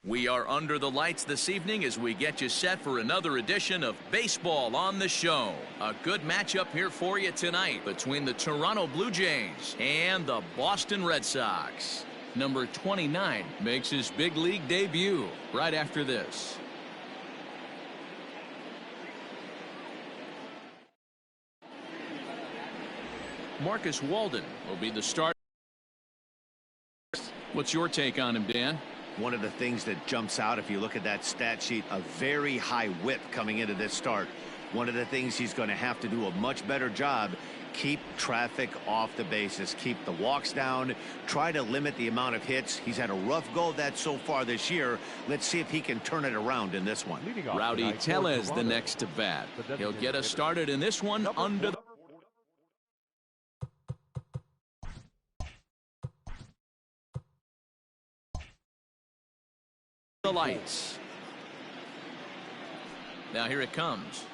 We are under the lights this evening as we get you set for another edition of Baseball on the Show. A good matchup here for you tonight between the Toronto Blue Jays and the Boston Red Sox. Number 29 makes his big league debut right after this. Marcus Walden will be the starter. What's your take on him, Dan? One of the things that jumps out if you look at that stat sheet, a very high whip coming into this start. One of the things he's going to have to do a much better job, keep traffic off the bases, keep the walks down, try to limit the amount of hits. He's had a rough go of that so far this year. Let's see if he can turn it around in this one. Rowdy Tellez the next to bat. He'll get us started in this one under the lights. Now here it comes.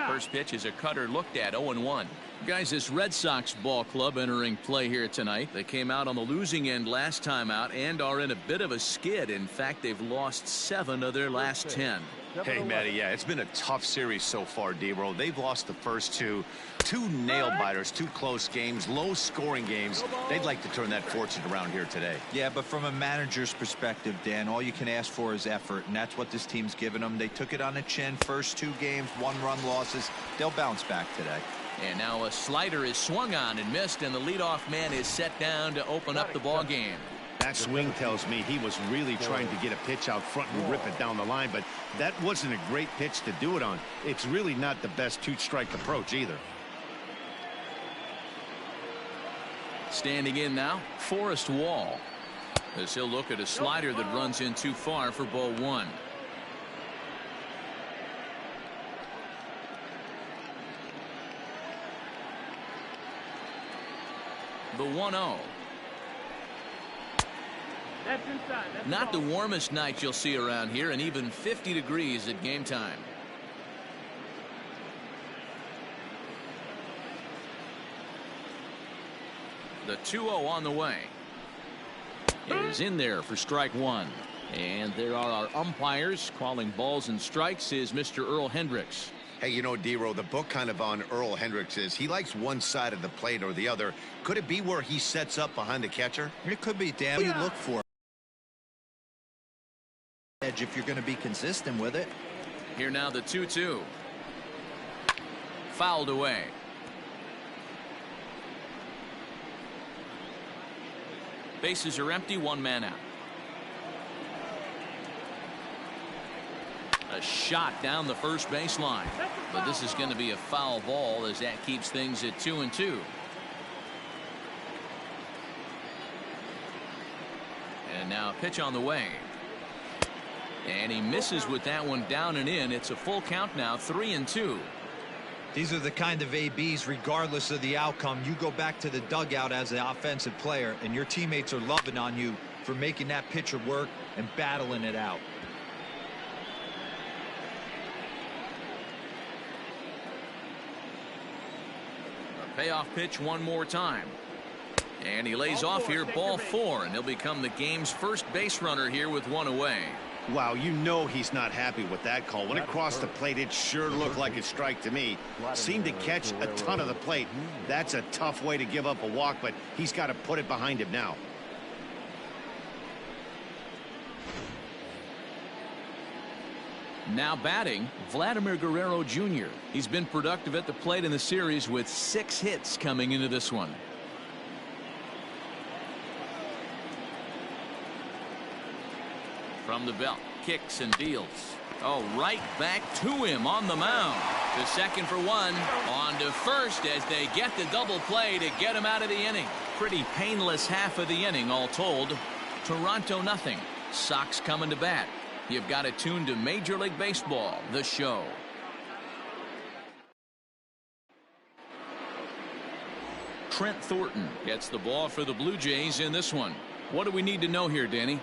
First pitch is a cutter looked at. 0-1. Guys, this Red Sox ball club entering play here tonight. They came out on the losing end last time out and are in a bit of a skid. In fact, they've lost 7 of their last 10. Hey, Matty, yeah, it's been a tough series so far, D-Roll. They've lost the first two nail-biters, 2 close games, low-scoring games. They'd like to turn that fortune around here today. Yeah, but from a manager's perspective, Dan, all you can ask for is effort, and that's what this team's given them. They took it on the chin. First 2 games, 1-run losses. They'll bounce back today. And now a slider is swung on and missed, and the leadoff man is set down to open up the ball game. That swing tells me he was really trying to get a pitch out front and rip it down the line, but that wasn't a great pitch to do it on. It's really not the best 2-strike approach either. Standing in now, Forrest Wall, as he'll look at a slider that runs in too far for ball 1. The 1-0. Not the warmest night you'll see around here, and even 50 degrees at game time. The 2-0 on the way. It is in there for strike 1. And there are our umpires calling balls and strikes is Mr. Earl Hendricks. Hey, you know, D-Row, the book kind of on Earl Hendricks is he likes one side of the plate or the other. Could it be where he sets up behind the catcher? It could be, Dan. What do you look for? Edge if you're going to be consistent with it. Here now the 2-2. Fouled away. Bases are empty, 1 man out. A shot down the first baseline, but this is going to be a foul ball as that keeps things at 2-2. And now a pitch on the way. And he misses with that one down and in. It's a full count now, 3-2. These are the kind of ABs, regardless of the outcome. You go back to the dugout as an offensive player, and your teammates are loving on you for making that pitcher work and battling it out. A payoff pitch one more time. And he lays off here, ball 4, and he'll become the game's first base runner here with 1 away. Wow, you know he's not happy with that call. When it crossed the plate, it sure looked like a strike to me. Seemed to catch a ton of the plate. That's a tough way to give up a walk, but he's got to put it behind him now. Now batting, Vladimir Guerrero Jr. He's been productive at the plate in the series with 6 hits coming into this one. From the belt, kicks and deals. Oh, right back to him on the mound. To second for 1. On to first as they get the double play to get him out of the inning. Pretty painless half of the inning all told. Toronto nothing. Sox coming to bat. You've got it tuned to Major League Baseball, the show. Trent Thornton gets the ball for the Blue Jays in this one. What do we need to know here, Danny?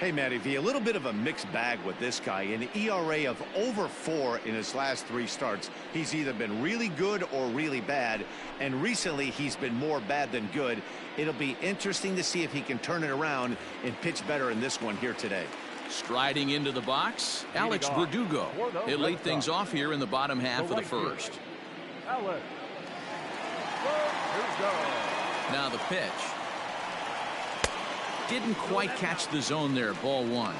Hey, Matty V, a little bit of a mixed bag with this guy. An ERA of over 4 in his last 3 starts. He's either been really good or really bad, and recently he's been more bad than good. It'll be interesting to see if he can turn it around and pitch better in this one here today. Striding into the box, Alex Verdugo. He'll lead things off here in the bottom half of the first. Now the pitch. Didn't quite catch the zone there. Ball 1.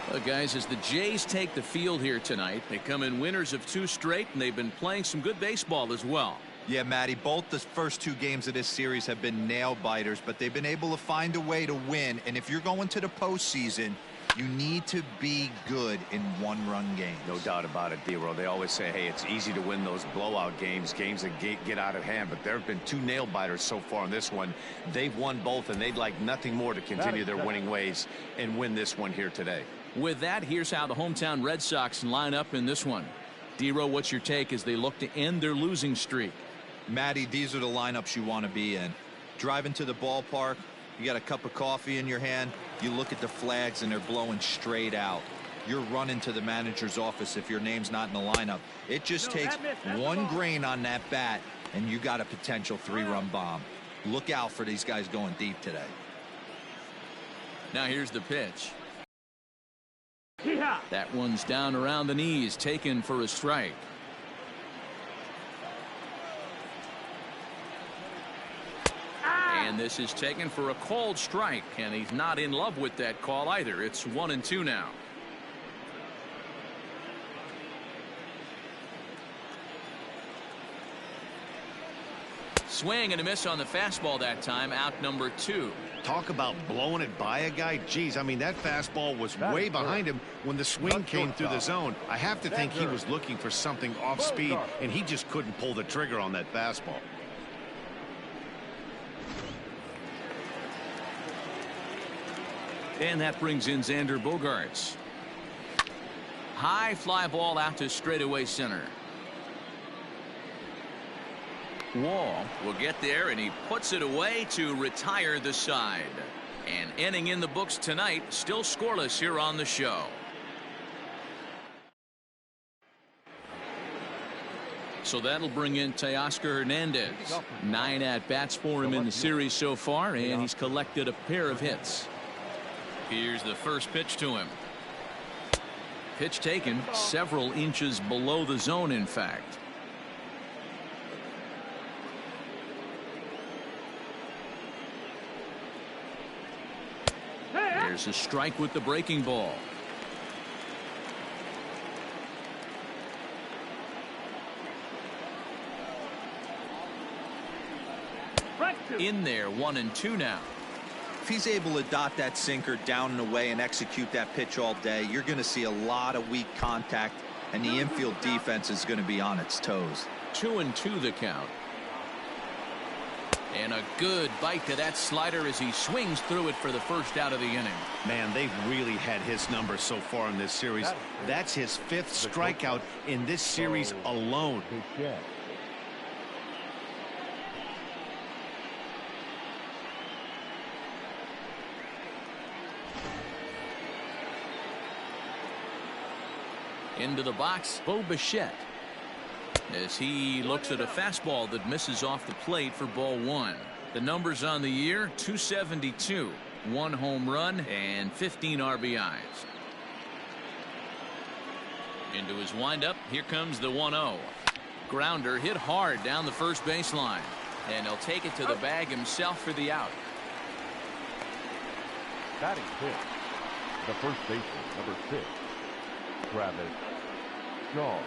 Well, guys, as the Jays take the field here tonight, they come in winners of 2 straight, and they've been playing some good baseball as well. Yeah, Matty, both the first 2 games of this series have been nail-biters, but they've been able to find a way to win. And if you're going to the postseason, you need to be good in one-run games. No doubt about it, D-Roll. They always say, hey, it's easy to win those blowout games that get out of hand. But there have been 2 nail-biters so far in this one. They've won both, and they'd like nothing more to continue their winning ways and win this one here today. With that, here's how the hometown Red Sox line up in this one. D-Roll, what's your take as they look to end their losing streak? Matty, these are the lineups you want to be in. Driving to the ballpark, you got a cup of coffee in your hand, you look at the flags and they're blowing straight out. You're running to the manager's office if your name's not in the lineup. It just takes one grain on that bat and you got a potential 3-run bomb. Look out for these guys going deep today. Now here's the pitch. That one's down around the knees, taken for a strike. And this is taken for a called strike, and he's not in love with that call either. It's 1-2 now. Swing and a miss on the fastball that time. Out number 2. Talk about blowing it by a guy. Geez, I mean, that fastball was way behind him when the swing came through the zone. I have to think he was looking for something off speed, and he just couldn't pull the trigger on that fastball. And that brings in Xander Bogaerts. High fly ball out to straightaway center. Wall will get there, and he puts it away to retire the side. And inning in the books tonight, still scoreless here on the show. So that'll bring in Teoscar Hernandez. 9 at-bats for him in the series so far, and he's collected a pair of hits. Here's the first pitch to him. Pitch taken several inches below the zone, in fact. There's a strike with the breaking ball. In there, 1-2 now. If he's able to dot that sinker down and away and execute that pitch all day, you're going to see a lot of weak contact, and the infield defense is going to be on its toes. 2-2 the count. And a good bite to that slider as he swings through it for the first out of the inning. Man, they've really had his number so far in this series. That's his 5th strikeout in this series alone. Into the box, Bo Bichette, as he looks at a fastball that misses off the plate for ball 1. The numbers on the year: 272, 1 home run, and 15 RBIs. Into his windup, here comes the 1-0. Grounder hit hard down the first baseline, and he'll take it to the bag himself for the out. Batting pitch, the first baseman, number 6, Travis Shaw.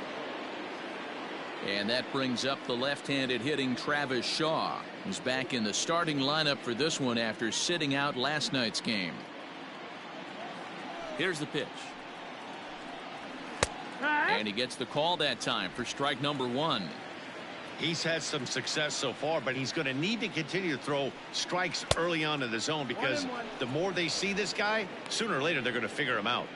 And that brings up the left-handed hitting Travis Shaw, who's back in the starting lineup for this one after sitting out last night's game. Here's the pitch. And he gets the call that time for strike number 1. He's had some success so far, but he's going to need to continue to throw strikes early on in the zone, because the more they see this guy, sooner or later they're going to figure him out.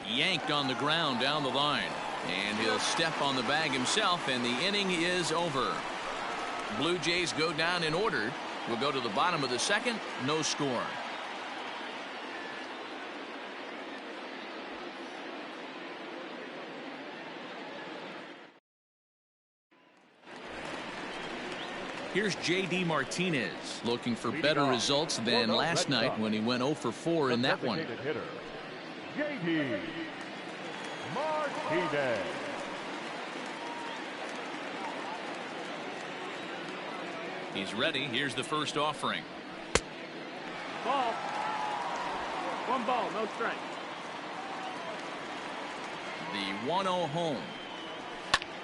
Yanked on the ground down the line, and he'll step on the bag himself, and the inning is over. Blue Jays go down in order. We'll go to the bottom of the second. No score. Here's J.D. Martinez looking for better results than last night when he went 0 for 4 in that one. J.D. Martinez. He's ready. Here's the first offering. Ball. 1 ball, no strike. The 1-0 home.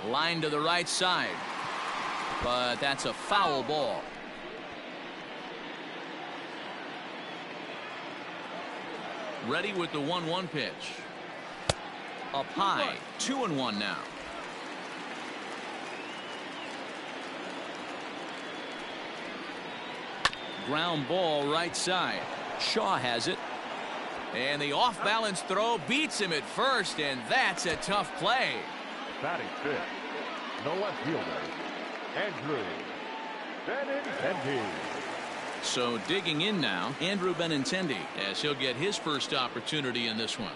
Line to the right side. But that's a foul ball. Ready with the 1-1 pitch. Up high. 2-1 now. Ground ball right side. Shaw has it. And the off-balance throw beats him at first, and that's a tough play. Batting fifth, the left fielder, Andrew Benintendi. So digging in now, Andrew Benintendi, as he'll get his first opportunity in this one.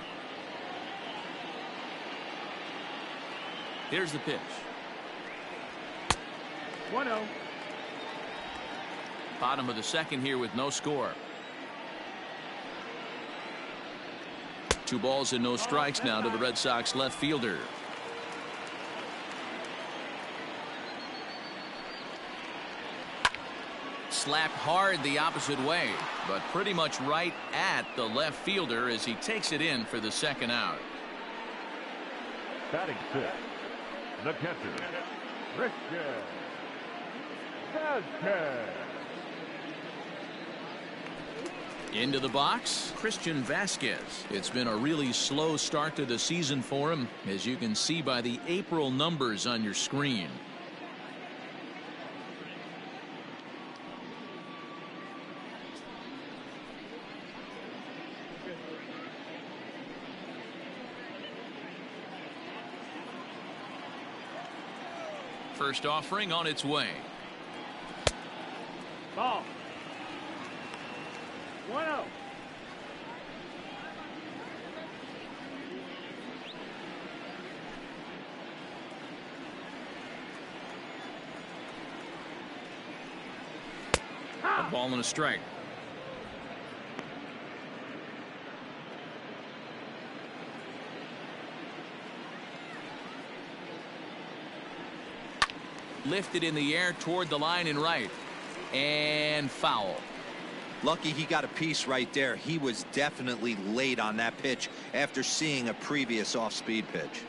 Here's the pitch. 1-0. Bottom of the second here with no score. 2 balls and no strikes now to the Red Sox left fielder. Slapped hard the opposite way, but pretty much right at the left fielder as he takes it in for the second out. Batting fifth, the catcher, Christian Vazquez. Into the box, Christian Vazquez. It's been a really slow start to the season for him, as you can see by the April numbers on your screen. First offering on its way. Ball. 1-0. A ball and a strike. Lifted in the air toward the line and right. And foul. Lucky he got a piece right there. He was definitely late on that pitch after seeing a previous off-speed pitch.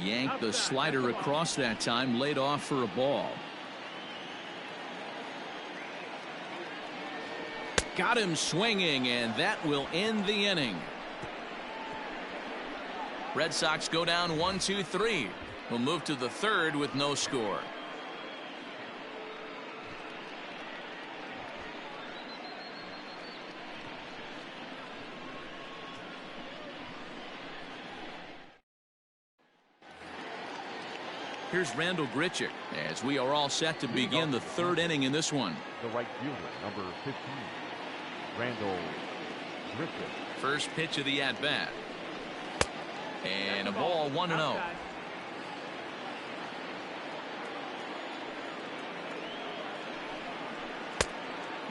Yanked the slider across that time, laid off for a ball. Got him swinging, and that will end the inning. Red Sox go down 1-2-3. We'll move to the third with no score. Here's Randal Grichuk as we are all set to begin the third inning in this one. The right fielder, number 15, Randal Grichuk. First pitch of the at-bat. And a ball, 1-0.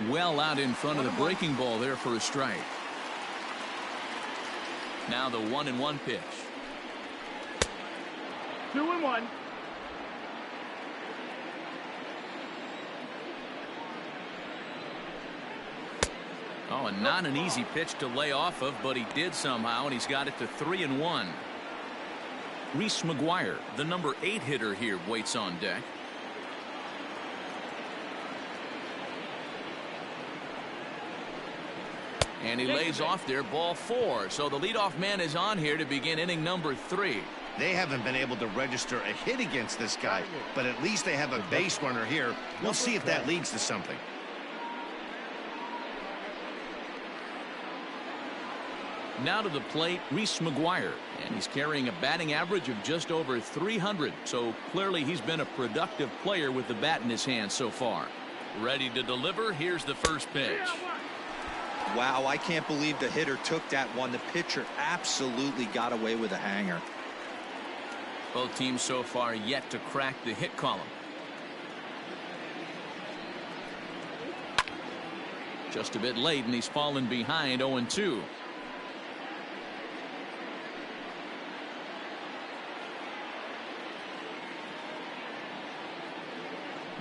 Well out in front of the breaking ball there for a strike. Now the 1-1 pitch. 2-1. Oh, and not an easy pitch to lay off of, but he did somehow, and he's got it to 3-1. Reese McGuire, the number 8 hitter here, waits on deck. And he lays off there, ball 4. So the leadoff man is on here to begin inning number 3. They haven't been able to register a hit against this guy, but at least they have a base runner here. We'll see if that leads to something. Now to the plate, Reese McGuire, and he's carrying a batting average of just over 300, so clearly he's been a productive player with the bat in his hand so far. Ready to deliver. Here's the first pitch. Wow, I can't believe the hitter took that one. The pitcher absolutely got away with a hanger. Both teams so far yet to crack the hit column. Just a bit late, and he's fallen behind 0-2.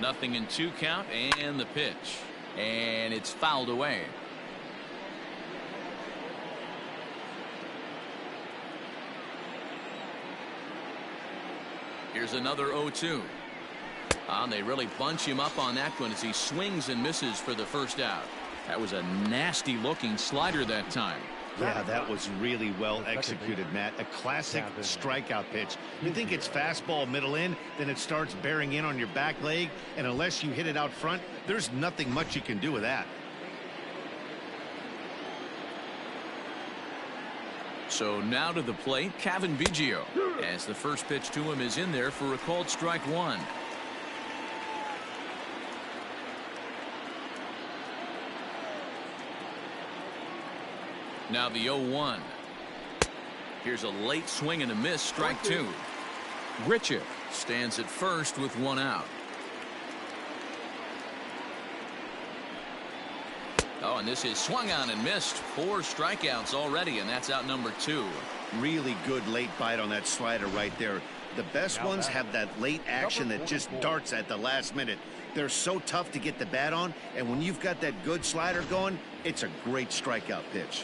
Nothing in 2 count, and the pitch. And it's fouled away. Here's another 0-2. And they really bunch him up on that one as he swings and misses for the first out. That was a nasty looking slider that time. Yeah, that was really well executed, Matt. A classic strikeout pitch. You think it's fastball middle in, then it starts bearing in on your back leg, and unless you hit it out front, there's nothing much you can do with that. So now to the plate, Cavan Biggio, as the first pitch to him is in there for a called strike one. Now the 0-1. Here's a late swing and a miss, strike two. Grichuk stands at first with one out. Oh, and this is swung on and missed. 4 strikeouts already, and that's out number 2. Really good late bite on that slider right there. The best ones have that late action that just darts at the last minute. They're so tough to get the bat on, and when you've got that good slider going, it's a great strikeout pitch.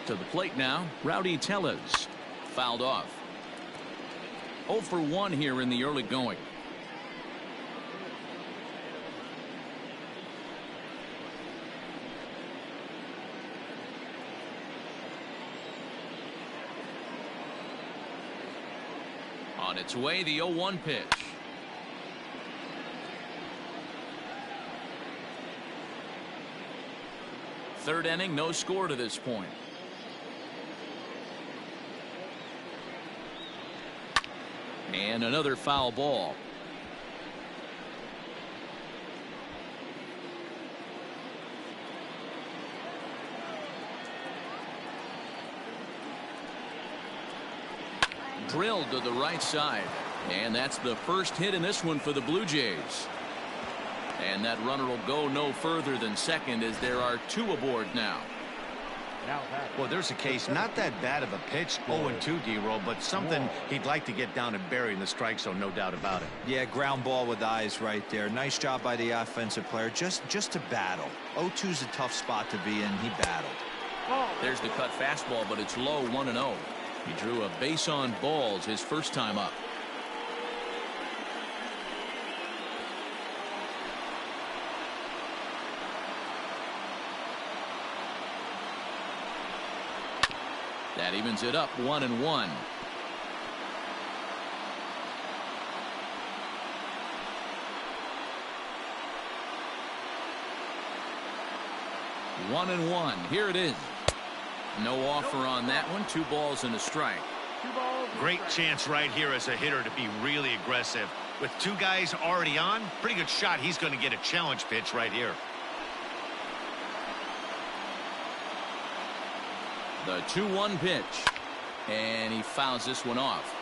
To the plate now, Rowdy Tellez. Fouled off. 0 for 1 here in the early going. On its way, the 0-1 pitch. Third inning, no score to this point. And another foul ball. Drilled to the right side. And that's the first hit in this one for the Blue Jays. And that runner will go no further than second as there are 2 aboard now. Well, there's a case, not that bad of a pitch, 0-2, D-Roll, but something he'd like to get down and bury in the strike zone, no doubt about it. Yeah, ground ball with eyes right there. Nice job by the offensive player just to battle. 0-2's a tough spot to be in. He battled. There's the cut fastball, but it's low, 1-0. He drew a base on balls his first time up. That evens it up, 1-1. One and one. Here it is. No offer on that one. 2 balls and a strike. Great chance right here as a hitter to be really aggressive. With 2 guys already on, pretty good shot. He's going to get a challenge pitch right here. The 2-1 pitch. And he fouls this one off.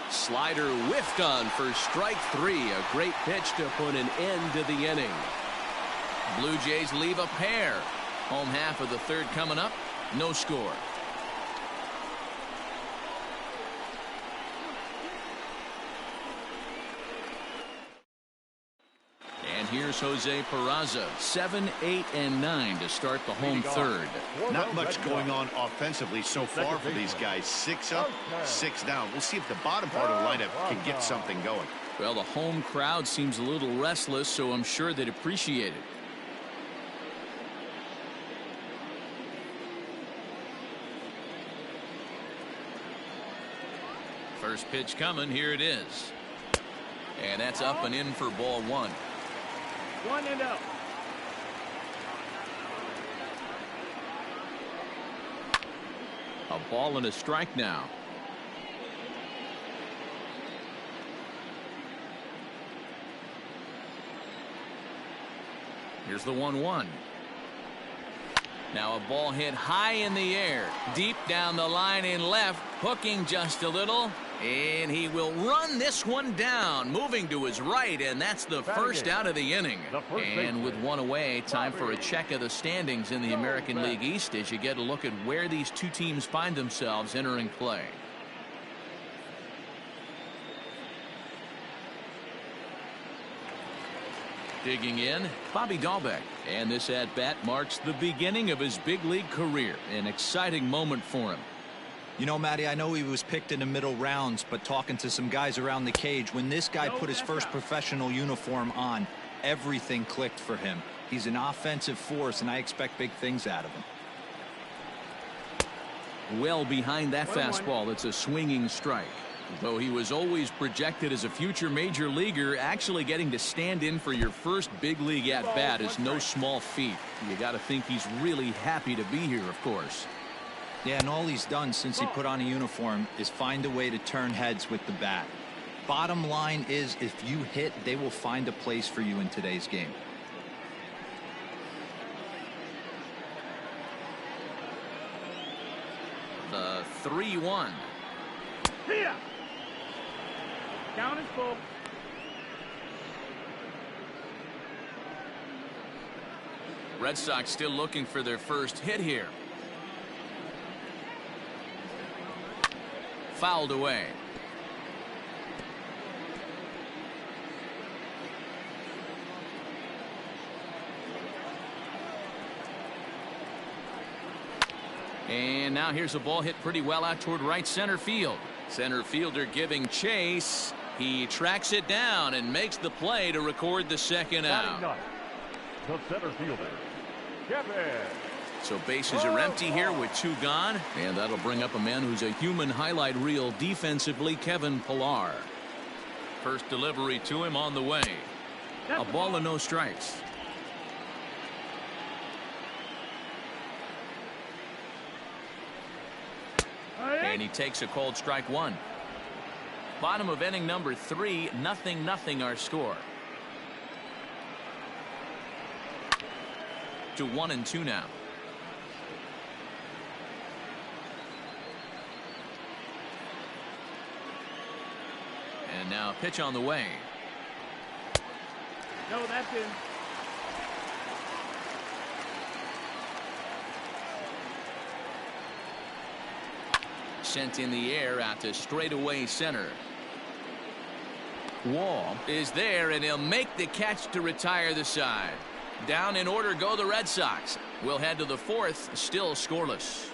Slider whiffed on for strike 3. A great pitch to put an end to the inning. Blue Jays leave a pair. Home half of the third coming up. No score. And here's Jose Peraza. 7, 8, and 9 to start the home third. Not much going on offensively so far for these guys. 6 up, 6 down. We'll see if the bottom part of the lineup can get something going. Well, the home crowd seems a little restless, so I'm sure they'd appreciate it. First pitch coming. Here it is. And that's up and in for ball one. 1-0. A ball and a strike now. Here's the 1-1. Now a ball hit high in the air, deep down the line in left, hooking just a little, and he will run this one down, moving to his right, and that's the first out of the inning. And with one away, time for a check of the standings in the American League East as you get a look at where these two teams find themselves entering play. Digging in, Bobby Dahlbeck, and this at-bat marks the beginning of his big league career. An exciting moment for him. You know, Matty, I know he was picked in the middle rounds, but talking to some guys around the cage, when this guy put his first professional uniform on, everything clicked for him. He's an offensive force, and I expect big things out of him. Well behind that fastball, it's a swinging strike. Though he was always projected as a future major leaguer, actually getting to stand in for your first big league at bat is no small feat. You got to think he's really happy to be here, of course. Yeah, and all he's done since he put on a uniform is find a way to turn heads with the bat. Bottom line is, if you hit, they will find a place for you in today's game. The 3-1. Here. Count is full. Red Sox still looking for their first hit here. Fouled away. And now here's a ball hit pretty well out toward right center field. Center fielder giving chase. He tracks it down and makes the play to record the second out. The center fielder, Kevin. So bases are empty here with two gone, and that'll bring up a man who's a human highlight reel defensively, Kevin Pillar. First delivery to him on the way. A ball and no strikes. And he takes a called strike one. Bottom of inning number 3, 0-0 our score. To 1-2 now. And now a pitch on the way. No, that's in. Sent in the air out to straightaway center. Wall is there, and he'll make the catch to retire the side. Down in order go the Red Sox. We'll head to the 4th, still scoreless.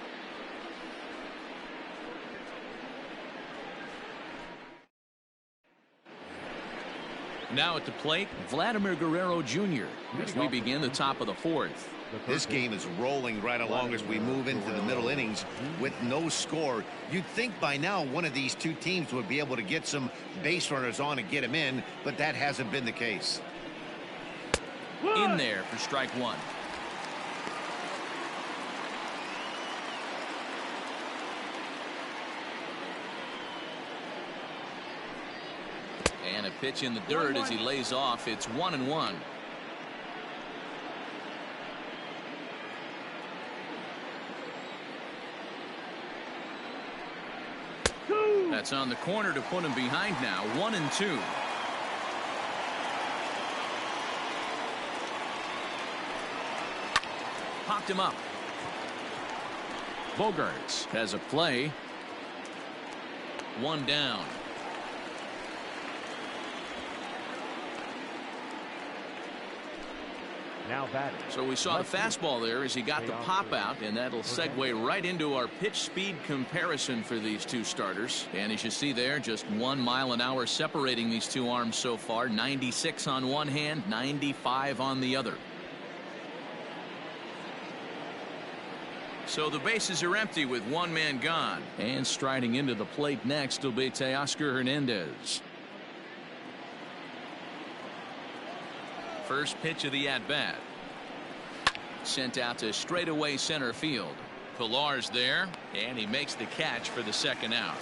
Now at the plate, Vladimir Guerrero Jr. as we begin the top of the 4th. This game is rolling right along as we move into the middle innings with no score. You'd think by now one of these two teams would be able to get some base runners on and get them in, but that hasn't been the case. In there for strike one. And a pitch in the dirt as he lays off. It's 1-1. That's on the corner to put him behind now. 1-2. Popped him up. Bogaerts has a play. One down. Now batting. So we saw the fastball there as he got the pop out, and that'll segue right into our pitch speed comparison for these two starters. And as you see there, just 1 mile an hour separating these two arms so far. 96 on one hand, 95 on the other. So the bases are empty with one man gone. And striding into the plate next will be Teoscar Hernandez. First pitch of the at-bat. Sent out to straightaway center field. Pilar's there, and he makes the catch for the second out.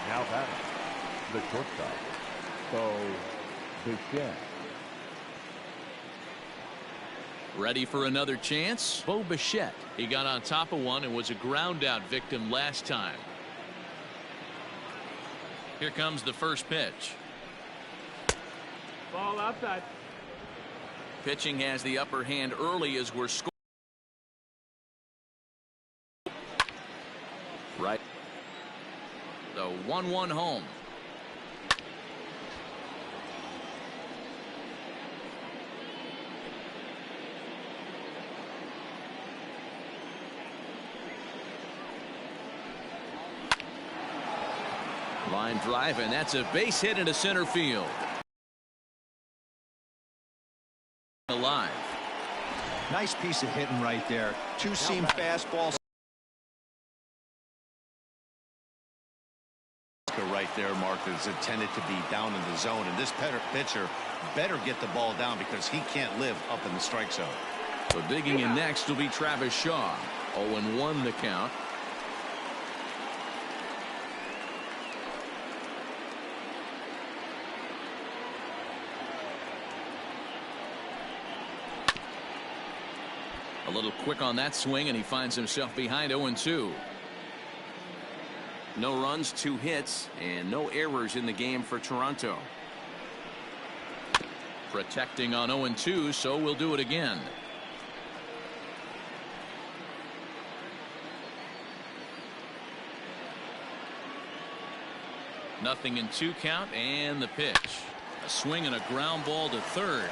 Now batting, the shortstop, Bo Bichette. Ready for another chance? Bo Bichette. He got on top of one and was a ground out victim last time. Here comes the first pitch. Ball outside. Pitching has the upper hand early as we're scoring. Right. The 1-1 home. Line drive, and that's a base hit into center field. Alive. Nice piece of hitting right there. Two-seam fastball. Right there, Mark, is intended to be down in the zone, and this pitcher better get the ball down because he can't live up in the strike zone. So digging in next will be Travis Shaw. 0-1 the count. A little quick on that swing, and he finds himself behind 0-2. No runs, 2 hits, and no errors in the game for Toronto. Protecting on 0-2, so we'll do it again. Nothing in 2 count, and the pitch. A swing and a ground ball to third.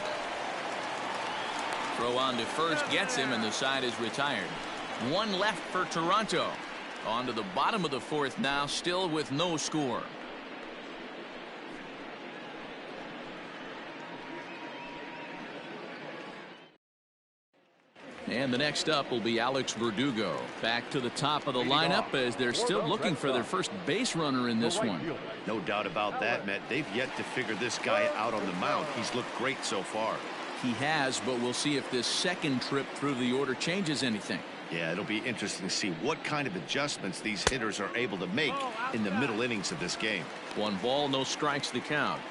Throw on to first gets him, and the side is retired. 1 left for Toronto. On to the bottom of the 4th now, still with no score. And the next up will be Alex Verdugo. Back to the top of the lineup as they're still looking for their first base runner in this one. No doubt about that, Matt. They've yet to figure this guy out on the mound. He's looked great so far. He has, but we'll see if this second trip through the order changes anything. Yeah, it'll be interesting to see what kind of adjustments these hitters are able to make in the middle innings of this game. 1 ball, no strikes the count.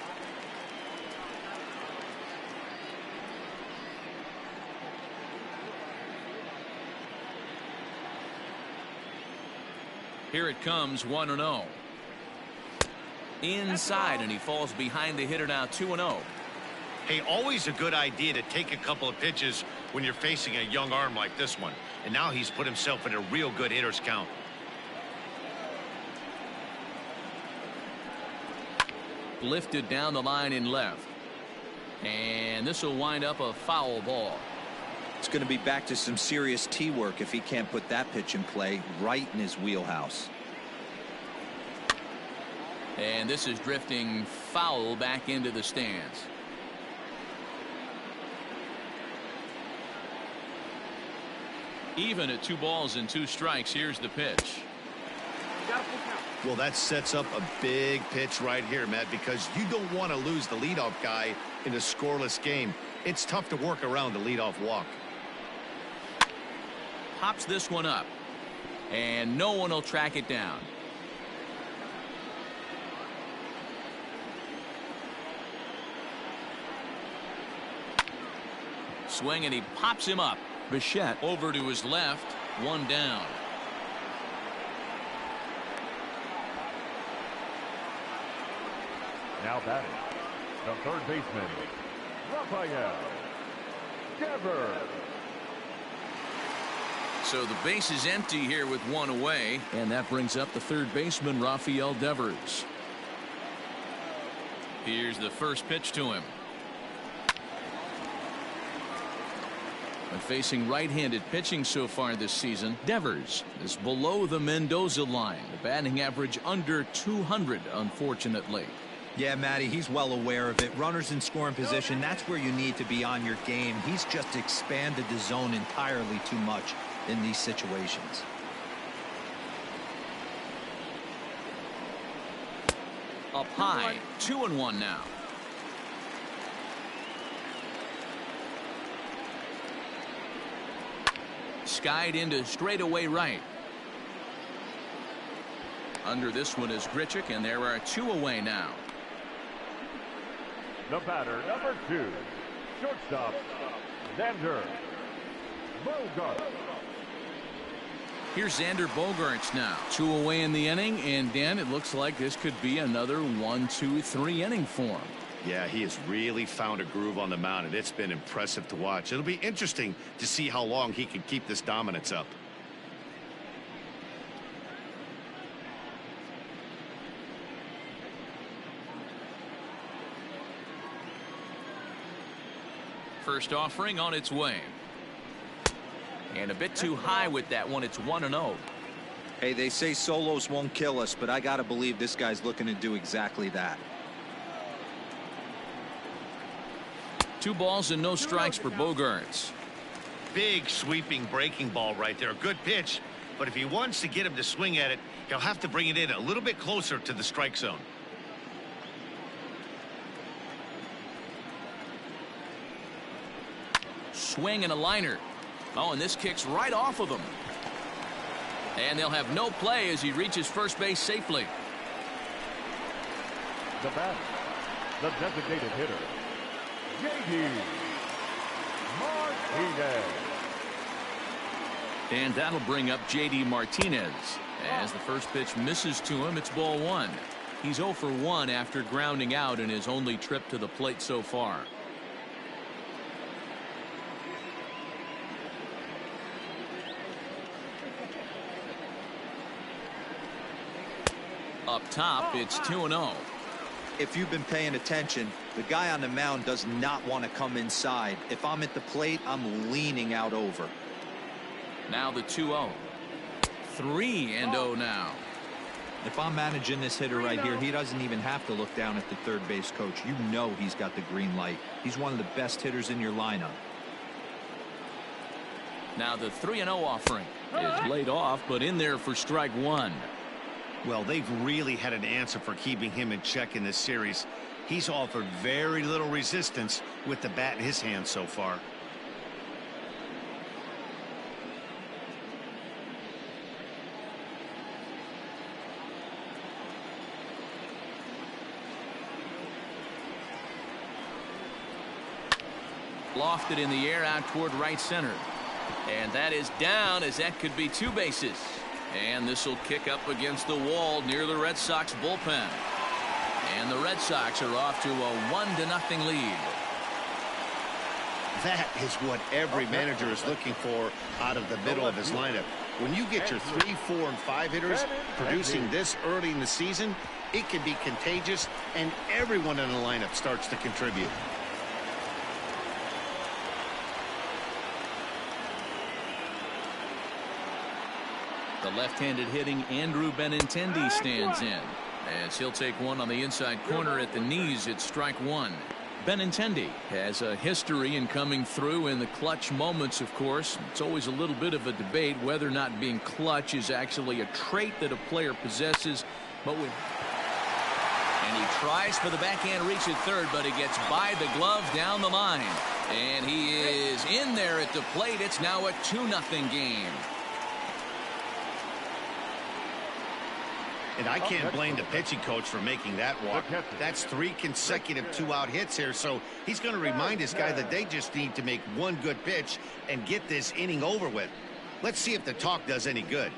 Here it comes, 1-0. Inside, and he falls behind the hitter now, 2-0. Hey, always a good idea to take a couple of pitches when you're facing a young arm like this one. And now he's put himself in a real good hitter's count. Lifted down the line in left. And this will wind up a foul ball. It's going to be back to some serious tee work if he can't put that pitch in play right in his wheelhouse. And this is drifting foul back into the stands. Even at 2 balls and 2 strikes. Here's the pitch. Well, that sets up a big pitch right here, Matt, because you don't want to lose the leadoff guy in a scoreless game. It's tough to work around the leadoff walk. Pops this one up, and no one will track it down. Swing, and he pops him up. Bichette over to his left, 1 down. Now batting, the third baseman, Rafael Devers. So the base is empty here with 1 away, and that brings up the third baseman, Rafael Devers. Here's the first pitch to him. When facing right-handed pitching so far this season, Devers is below the Mendoza line. The batting average under 200, unfortunately. Yeah, Matty, he's well aware of it. Runners in scoring position, that's where you need to be on your game. He's just expanded the zone entirely too much in these situations. Up high, 2-1 now. Skied into straightaway right. Under this one is Grichuk, and there are 2 away now. The batter, number 2, shortstop, Xander Bogaerts. Here's Xander Bogaerts now. 2 away in the inning, and Dan, it looks like this could be another 1-2-3 inning for him. Yeah, he has really found a groove on the mound, and it's been impressive to watch. It'll be interesting to see how long he can keep this dominance up. First offering on its way. And a bit too high with that one. It's 1-0. Hey, they say solos won't kill us, but I got to believe this guy's looking to do exactly that. 2 balls and no strikes for Bogaerts. Big sweeping breaking ball right there. Good pitch, but if he wants to get him to swing at it, he'll have to bring it in a little bit closer to the strike zone. Swing and a liner. Oh, and this kicks right off of him. And they'll have no play as he reaches first base safely. The batter, the designated hitter, J.D. Martinez. And that'll bring up J.D. Martinez. As the first pitch misses to him, it's ball 1. He's 0 for 1 after grounding out in his only trip to the plate so far. Up top, it's 2-0. If you've been paying attention, the guy on the mound does not want to come inside. If I'm at the plate, I'm leaning out over. Now the 2-0. 3-0 now. If I'm managing this hitter right here, he doesn't even have to look down at the third base coach. You know he's got the green light. He's one of the best hitters in your lineup. Now the 3-0 offering is laid off, but in there for strike 1. Well, they've really had an answer for keeping him in check in this series. He's offered very little resistance with the bat in his hand so far. Lofted in the air out toward right center. And that is down, as that could be 2 bases. And this will kick up against the wall near the Red Sox bullpen. And the Red Sox are off to a 1-0 lead. That is what every manager is looking for out of the middle of his lineup. When you get your 3, 4, and 5 hitters producing this early in the season, it can be contagious, and everyone in the lineup starts to contribute. The left-handed hitting Andrew Benintendi stands in, as he'll take one on the inside corner at the knees. It's strike 1. Benintendi has a history in coming through in the clutch moments, of course. It's always a little bit of a debate whether or not being clutch is actually a trait that a player possesses. And he tries for the backhand reach at third, but he gets by the glove down the line. And he is in there at the plate. It's now a 2-0 game. And I can't blame the pitching coach for making that walk. That's 3 consecutive 2-out hits here, so he's going to remind this guy that they just need to make one good pitch and get this inning over with. Let's see if the talk does any good.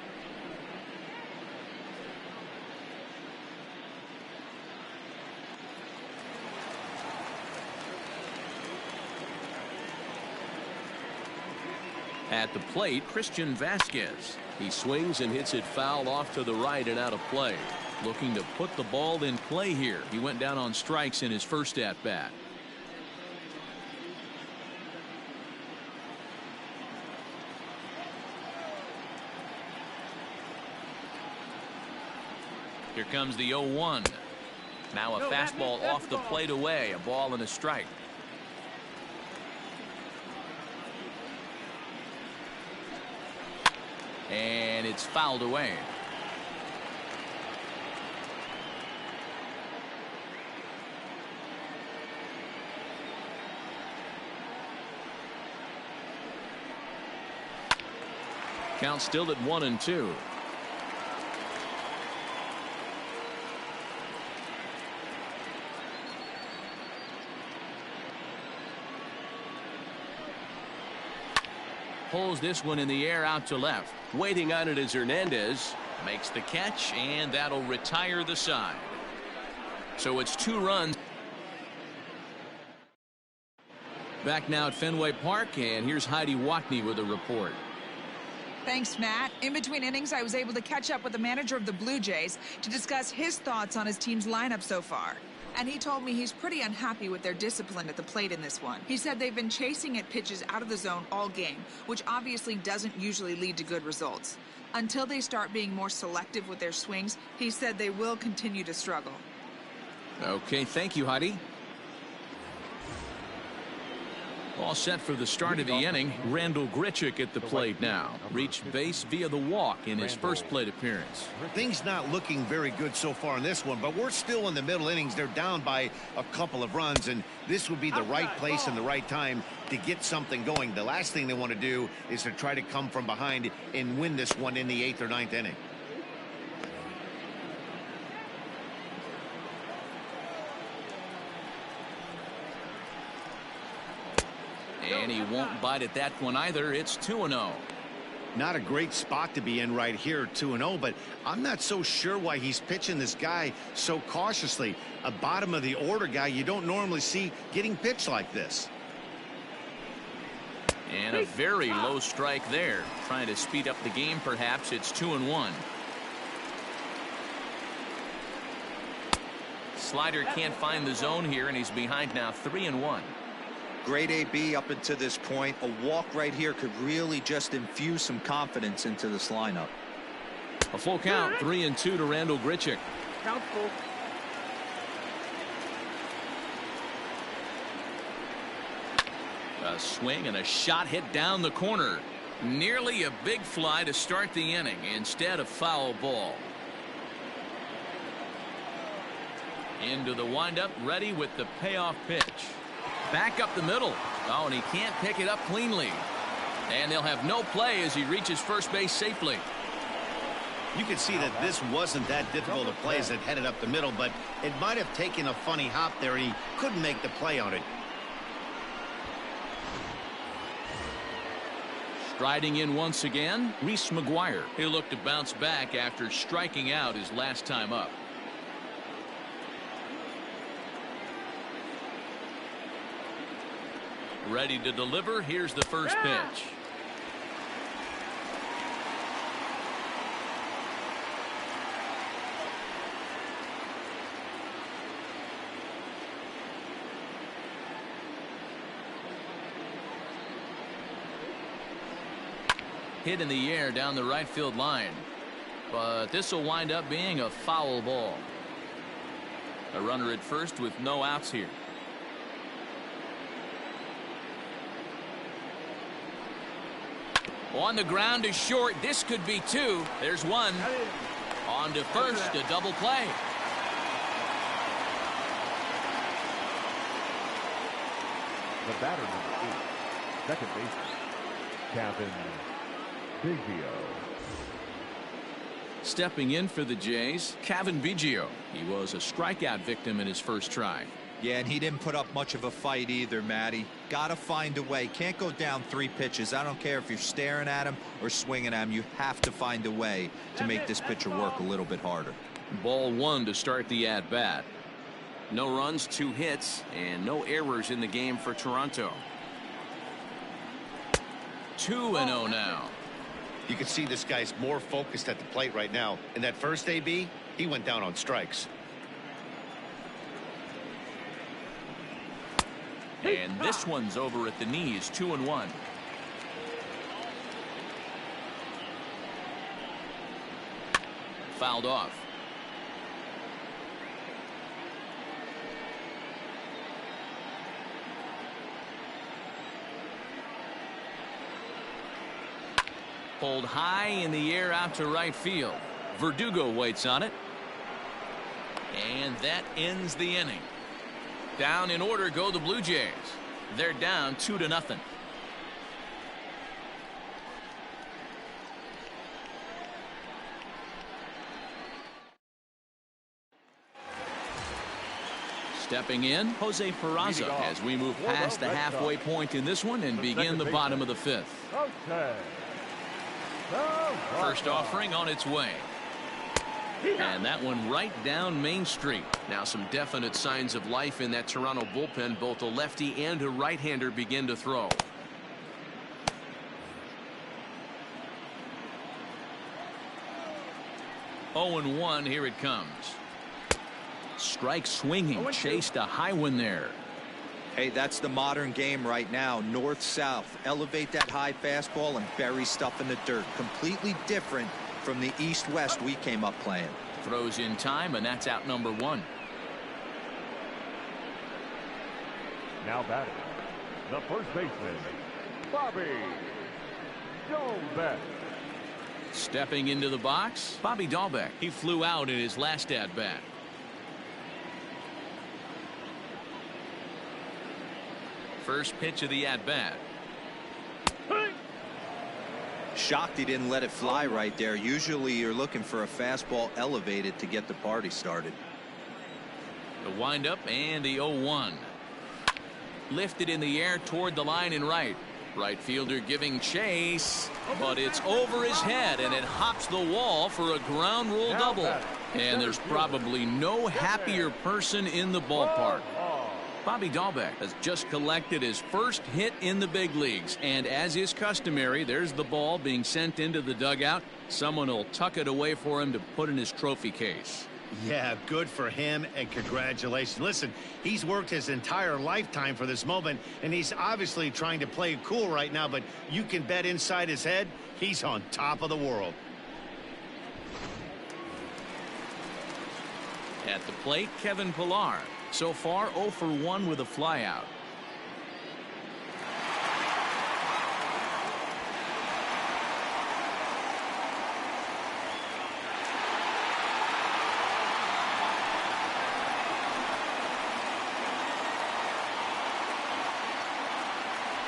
At the plate, Christian Vasquez. He swings and hits it foul off to the right and out of play. Looking to put the ball in play here. He went down on strikes in his first at-bat. Here comes the 0-1. Now a fastball off the plate away. A ball and a strike. And it's fouled away. Count still at 1-2. Pulls this one in the air out to left. Waiting on it is Hernandez. Makes the catch, and that'll retire the side. So it's 2 runs. Back now at Fenway Park, and here's Heidi Watney with a report. Thanks, Matt. In between innings, I was able to catch up with the manager of the Blue Jays to discuss his thoughts on his team's lineup so far. And he told me he's pretty unhappy with their discipline at the plate in this one. He said they've been chasing at pitches out of the zone all game, which obviously doesn't usually lead to good results. Until they start being more selective with their swings, he said they will continue to struggle. Okay, thank you, Heidi. All set for the start of the inning. Randall Grichuk at the plate now. Reached base via the walk in his first plate appearance. Things not looking very good so far in this one, but we're still in the middle innings. They're down by a couple of runs, and this would be the right place and the right time to get something going. The last thing they want to do is to try to come from behind and win this one in the 8th or 9th inning. And he won't bite at that one either. It's 2-0. Not a great spot to be in right here, 2-0, but I'm not so sure why he's pitching this guy so cautiously. A bottom of the order guy you don't normally see getting pitched like this. And a very low strike there. Trying to speed up the game, perhaps. It's 2-1. Slider can't find the zone here, and he's behind now 3-1. Great AB up until this point. A walk right here could really just infuse some confidence into this lineup. A full count, 3-2 to Randall Grichuk. Count full. A swing and a shot hit down the corner. Nearly a big fly to start the inning. Instead, a foul ball. Into the windup, ready with the payoff pitch. Back up the middle. Oh, and he can't pick it up cleanly. And they'll have no play as he reaches first base safely. You can see that this wasn't that difficult to play as it headed up the middle, but it might have taken a funny hop there, and he couldn't make the play on it. Striding in once again, Reese McGuire. He'll look to bounce back after striking out his last time up. Ready to deliver. Here's the first pitch. Hit in the air down the right field line. But this will wind up being a foul ball. A runner at first with no outs here. On the ground to short. This could be 2. There's 1. On to first, a double play. The batter, number 8, second baseman, Cavan Biggio. Stepping in for the Jays, Cavan Biggio. He was a strikeout victim in his first try. Yeah, and he didn't put up much of a fight either, Matty. Gotta find a way. Can't go down 3 pitches. I don't care if you're staring at him or swinging at him. You have to find a way to make this pitcher work a little bit harder. Ball 1 to start the at-bat. No runs, 2 hits, and no errors in the game for Toronto. 2-0 now. You can see this guy's more focused at the plate right now. In that first AB, he went down on strikes. And this one's over at the knees, 2-1. Fouled off. Pulled high in the air out to right field. Verdugo waits on it. And that ends the inning. Down in order go the Blue Jays. They're down 2-0. Stepping in, Jose Peraza as we move past the halfway point in this one and begin the bottom of the fifth. First offering on its way. And that one right down Main Street. Now some definite signs of life in that Toronto bullpen. Both a lefty and a right-hander begin to throw. Oh, 0-1, here it comes. Strike swinging, chased a high one there. Hey, that's the modern game right now. North-south. Elevate that high fastball and bury stuff in the dirt. Completely different from the east-west we came up playing. Throws in time, and that's out number 1. Now batting, the first baseman, Bobby Dalbec. Stepping into the box, Bobby Dalbec. He flew out in his last at-bat. First pitch of the at-bat. Shocked he didn't let it fly right there. Usually you're looking for a fastball elevated to get the party started. The windup and the 0-1. Lifted in the air toward the line and right. Right fielder giving chase, but it's over his head and it hops the wall for a ground rule double. And there's probably no happier person in the ballpark. Bobby Dalbec has just collected his first hit in the big leagues, and as is customary, there's the ball being sent into the dugout. Someone will tuck it away for him to put in his trophy case. Yeah, good for him, and congratulations. Listen, he's worked his entire lifetime for this moment, and he's obviously trying to play cool right now, but you can bet inside his head, he's on top of the world. At the plate, Kevin Pillar. So far, 0 for 1 with a flyout.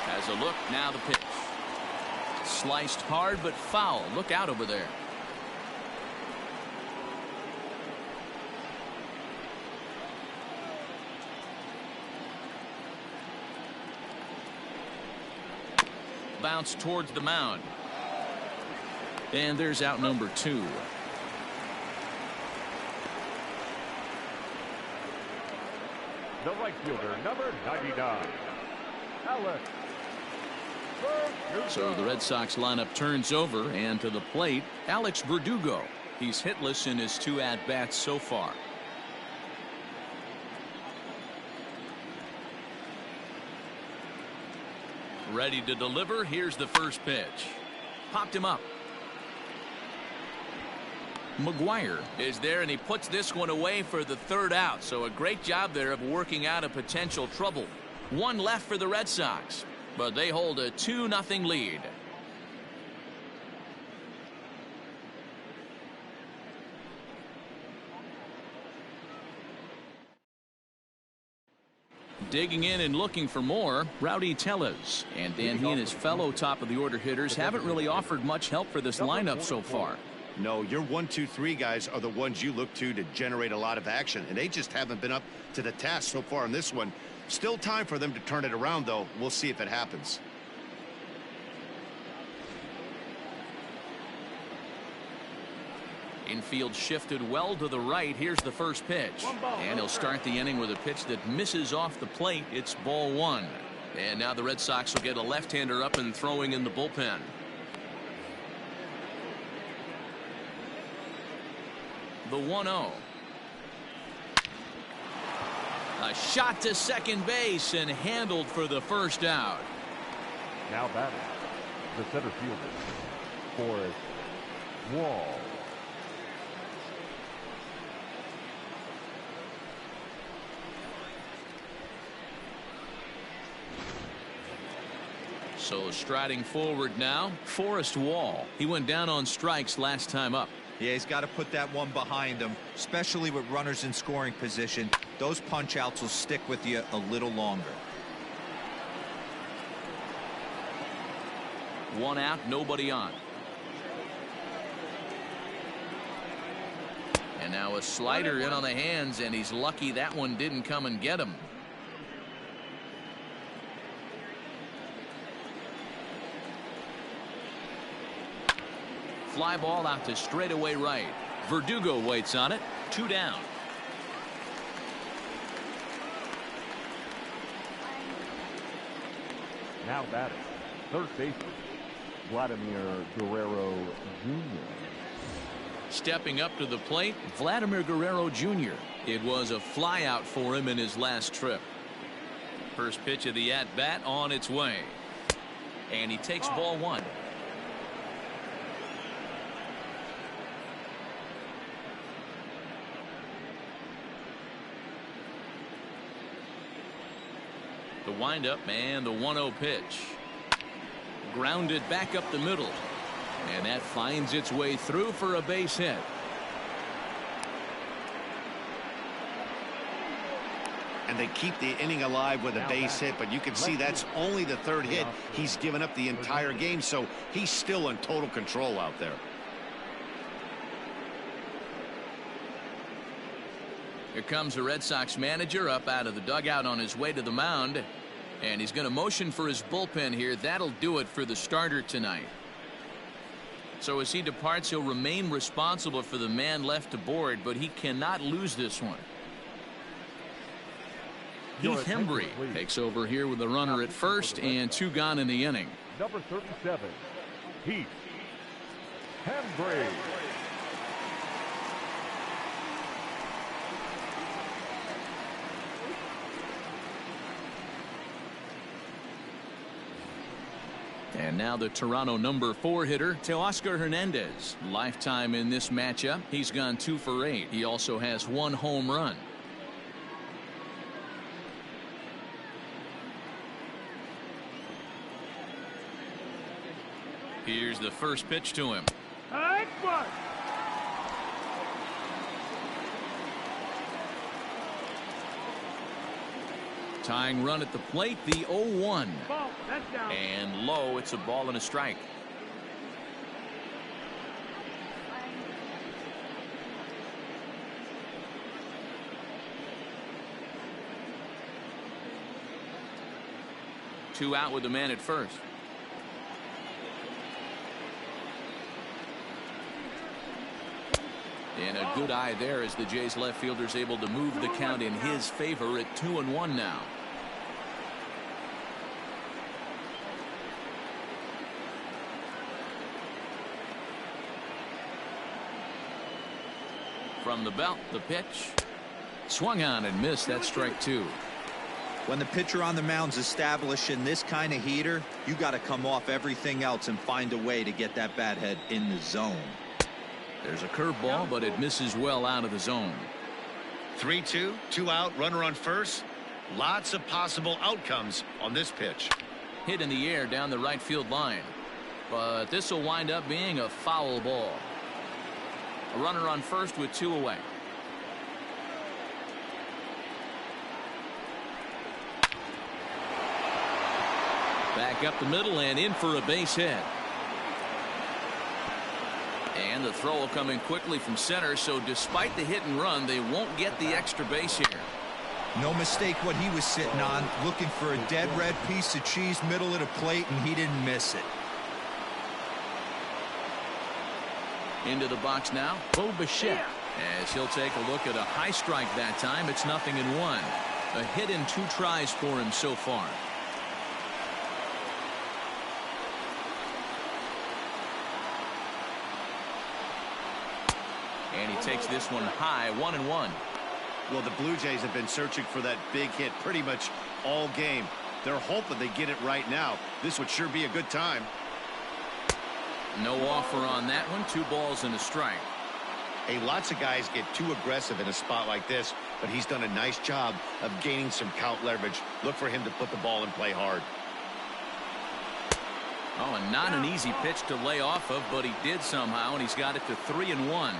Has a look, now the pitch. Sliced hard but foul. Look out over there. Bounce towards the mound. And there's out number 2. The right fielder, number 99, Alex Verdugo. So the Red Sox lineup turns over, and to the plate, Alex Verdugo. He's hitless in his 2 at-bats so far. Ready to deliver. Here's the first pitch. Popped him up. McGuire is there, and he puts this one away for the 3rd out. So a great job there of working out a potential trouble. 1 left for the Red Sox, but they hold a 2-0 lead. Digging in and looking for more, Rowdy Tellez. And Dan, he and his fellow top-of-the-order hitters haven't really offered much help for this lineup so far. No, your 1, 2, 3 guys are the ones you look to generate a lot of action, and they just haven't been up to the task so far in this one. Still time for them to turn it around, though. We'll see if it happens. Infield shifted well to the right. Here's the first pitch. And he'll start the inning with a pitch that misses off the plate. It's ball 1. And now the Red Sox will get a left-hander up and throwing in the bullpen. The 1-0. A shot to second base and handled for the first out. Now batting, the center fielder, Forrest Wall. So striding forward now, Forrest Wall. He went down on strikes last time up. Yeah, he's got to put that one behind him, especially with runners in scoring position. Those punch outs will stick with you a little longer. One out, nobody on. And now a slider in on the hands, and he's lucky that one didn't come and get him. Fly ball out to straightaway right. Verdugo waits on it. 2 down. Now batting, third baseman, Vladimir Guerrero Jr. Stepping up to the plate, Vladimir Guerrero Jr. It was a flyout for him in his last trip. First pitch of the at-bat on its way. And he takes ball 1. The windup and the 1-0 pitch. Grounded back up the middle. And that finds its way through for a base hit. And they keep the inning alive with a base hit, but you can see that's only the 3rd hit he's given up the entire game, so he's still in total control out there. Here comes the Red Sox manager up out of the dugout on his way to the mound. And he's going to motion for his bullpen here. That'll do it for the starter tonight. So as he departs, he'll remain responsible for the man left to board, but he cannot lose this one. Heath Hembree takes over here with the runner at first and 2 gone in the inning. Number 37, Heath Hembree. And now the Toronto number 4 hitter, Teoscar Hernandez. Lifetime in this matchup. He's gone 2 for 8. He also has 1 home run. Here's the first pitch to him. Tying run at the plate, the 0-1. And low, it's a ball and a strike. Two out with the man at first. And a good eye there as the Jays left fielder's able to move the count in his favor at 2-1 now. From the belt, the pitch. Swung on and missed. That strike 2. When the pitcher on the mound's established in this kind of heater, you got to come off everything else and find a way to get that bat head in the zone. There's a curveball, but it misses well out of the zone. 3-2, 2 out, runner on first. Lots of possible outcomes on this pitch. Hit in the air down the right field line. But this will wind up being a foul ball. A runner on first with 2 away. Back up the middle and in for a base hit. And the throw will come in quickly from center, so despite the hit and run, they won't get the extra base here. No mistake what he was sitting on, looking for a dead red piece of cheese middle of the plate, and he didn't miss it. Into the box now, Bo Bichette. As he'll take a look at a high strike that time, it's 0-1. A hit in 2 tries for him so far. And he takes this one high, 1-1. Well, the Blue Jays have been searching for that big hit pretty much all game. They're hoping they get it right now. This would sure be a good time. No offer on that one. 2 balls and a strike. Hey, lots of guys get too aggressive in a spot like this, but he's done a nice job of gaining some count leverage. Look for him to put the ball in play hard. Oh, and not an easy pitch to lay off of, but he did somehow, and he's got it to 3-1.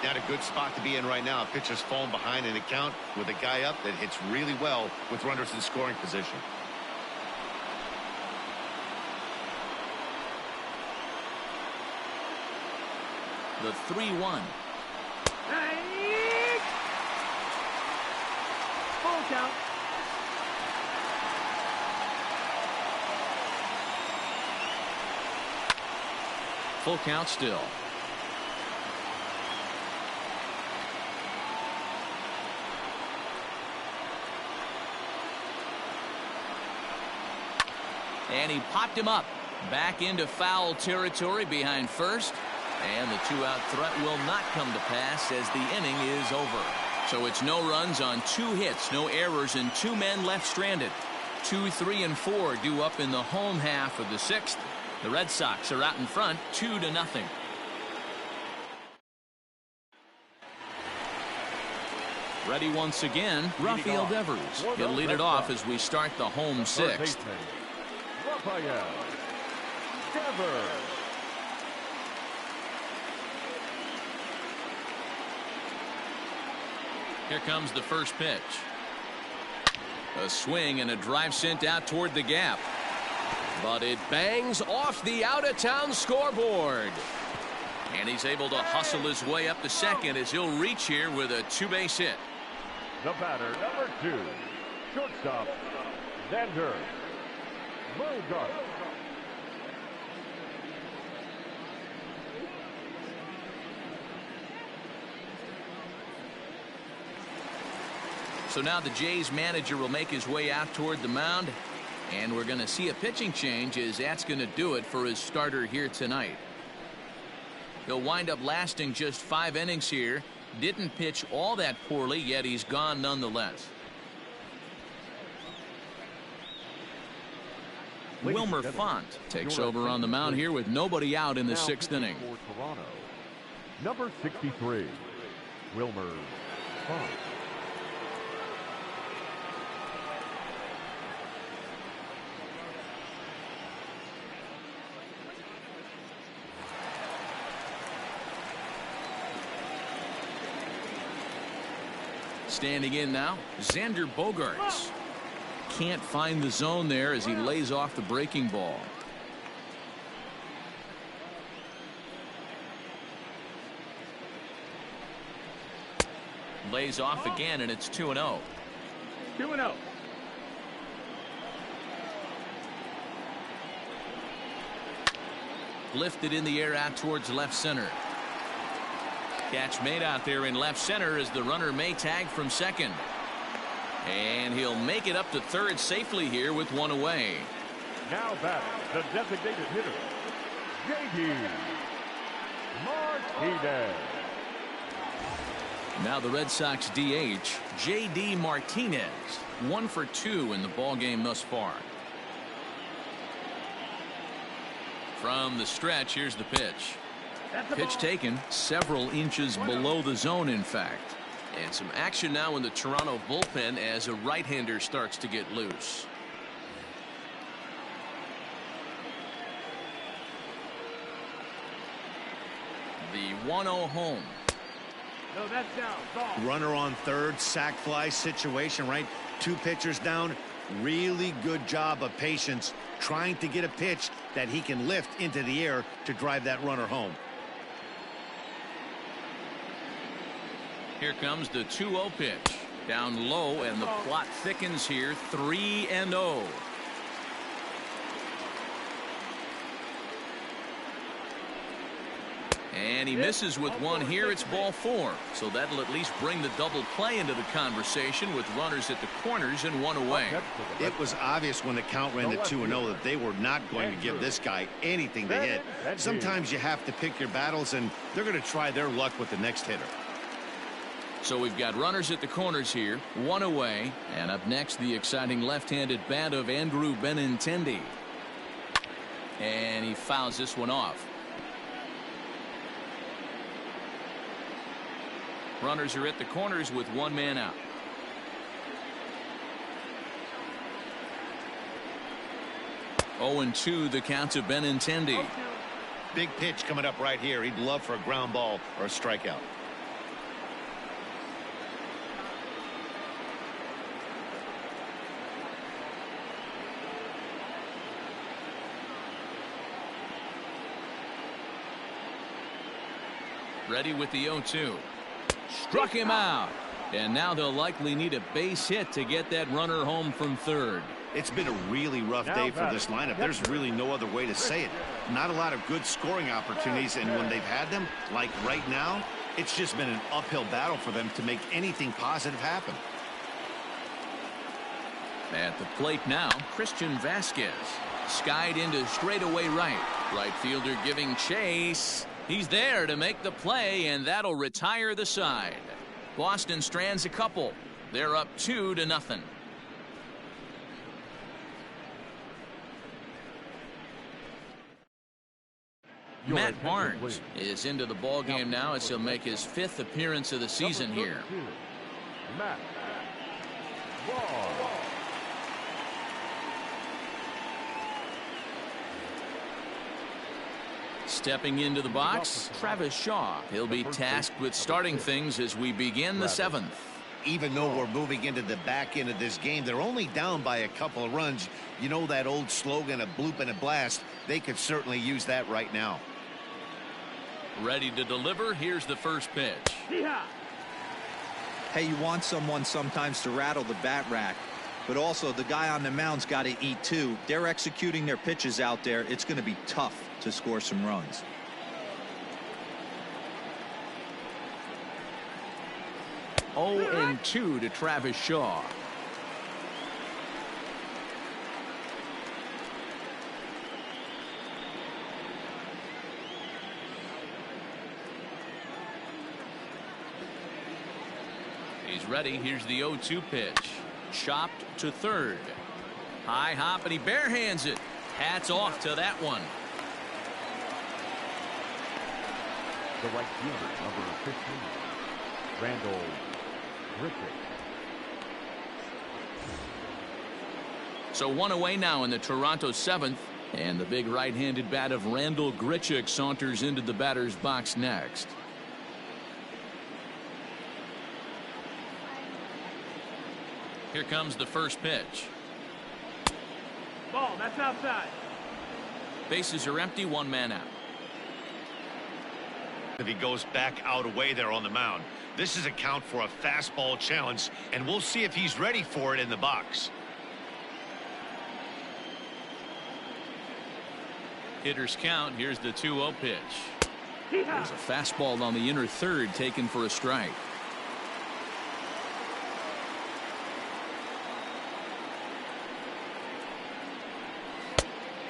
Not a good spot to be in right now. Pitcher's falling behind in the count with a guy up that hits really well with runners in scoring position. The 3-1. Full count. Full count still. And he popped him up. Back into foul territory behind first. And the two-out threat will not come to pass as the inning is over. So it's no runs on 2 hits, no errors, and 2 men left stranded. 2, 3, and 4 due up in the home half of the 6th. The Red Sox are out in front 2-0. Ready once again, Rafael Devers. He'll lead it off as we start the home 6th. Rafael Devers. Here comes the first pitch. A swing and a drive sent out toward the gap. But it bangs off the out-of-town scoreboard. And he's able to hustle his way up to second as he'll reach here with a 2-base hit. The batter, number 2, shortstop, Xander Bogaerts. So now the Jays manager will make his way out toward the mound. And we're going to see a pitching change as that's going to do it for his starter here tonight. He'll wind up lasting just 5 innings here. Didn't pitch all that poorly, yet he's gone nonetheless. Wilmer Font takes over on the mound here with nobody out in the 6th inning. For Toronto, number 63, Wilmer Font. Standing in now, Xander Bogaerts. Can't find the zone there as he lays off the breaking ball. Lays off again, and it's 2-0. 2-0. Lifted in the air out towards left center. Catch made out there in left center as the runner may tag from second. And he'll make it up to third safely here with 1 away. Now batting, the designated hitter, J.D. Martinez. Now the Red Sox DH, J.D. Martinez. 1 for 2 in the ballgame thus far. From the stretch, here's the pitch. Pitch taken several inches below the zone, in fact. And some action now in the Toronto bullpen as a right-hander starts to get loose. The 1-0 home. No, that's down. Ball. Runner on third, sac fly situation, right? 2 pitchers down. Really good job of patience trying to get a pitch that he can lift into the air to drive that runner home. Here comes the 2-0 pitch. Down low, and the plot thickens here. 3-0. And he misses with 1 here. It's ball 4. So that'll at least bring the double play into the conversation with runners at the corners and 1 away. It was obvious when the count ran to 2-0 that they were not going to give this guy anything to hit. Sometimes you have to pick your battles, and they're going to try their luck with the next hitter. So we've got runners at the corners here, 1 away, and up next the exciting left-handed bat of Andrew Benintendi. And he fouls this one off. Runners are at the corners with 1 man out. 0-2 the count to Benintendi. Big pitch coming up right here. He'd love for a ground ball or a strikeout. Ready with the 0-2. Struck him out. And now they'll likely need a base hit to get that runner home from third. It's been a really rough day for this lineup. There's really no other way to say it. Not a lot of good scoring opportunities, and when they've had them, like right now, it's just been an uphill battle for them to make anything positive happen. At the plate now, Christian Vasquez. Skied into straightaway right. Right fielder giving chase. He's there to make the play, and that'll retire the side. Boston strands a couple. They're up 2-0. Matt Barnes is into the ball game now as he'll make his 5th appearance of the season here. Matt Barnes. Stepping into the box, Travis Shaw. He'll be tasked with starting things as we begin the 7th. Even though we're moving into the back end of this game, they're only down by a couple of runs. You know that old slogan, a bloop and a blast. They could certainly use that right now. Ready to deliver. Here's the first pitch. Hey, you want someone sometimes to rattle the bat rack, but also the guy on the mound's got to eat too. They're executing their pitches out there. It's going to be tough to score some runs. Oh, 0-2 to Travis Shaw. He's ready. Here's the 0-2 pitch. Chopped to third. High hop, and he barehands it. Hats off to that one. The right fielder, number 15, Randall Griffith. So one away now in the Toronto 7th, and the big right-handed bat of Randall Grichuk saunters into the batter's box next. Here comes the first pitch. Ball, that's outside. Bases are empty, 1 man out. If he goes back out away there on the mound, this is a count for a fastball challenge, and we'll see if he's ready for it in the box. Hitters count. Here's the 2-0 pitch. There's a fastball on the inner third taken for a strike.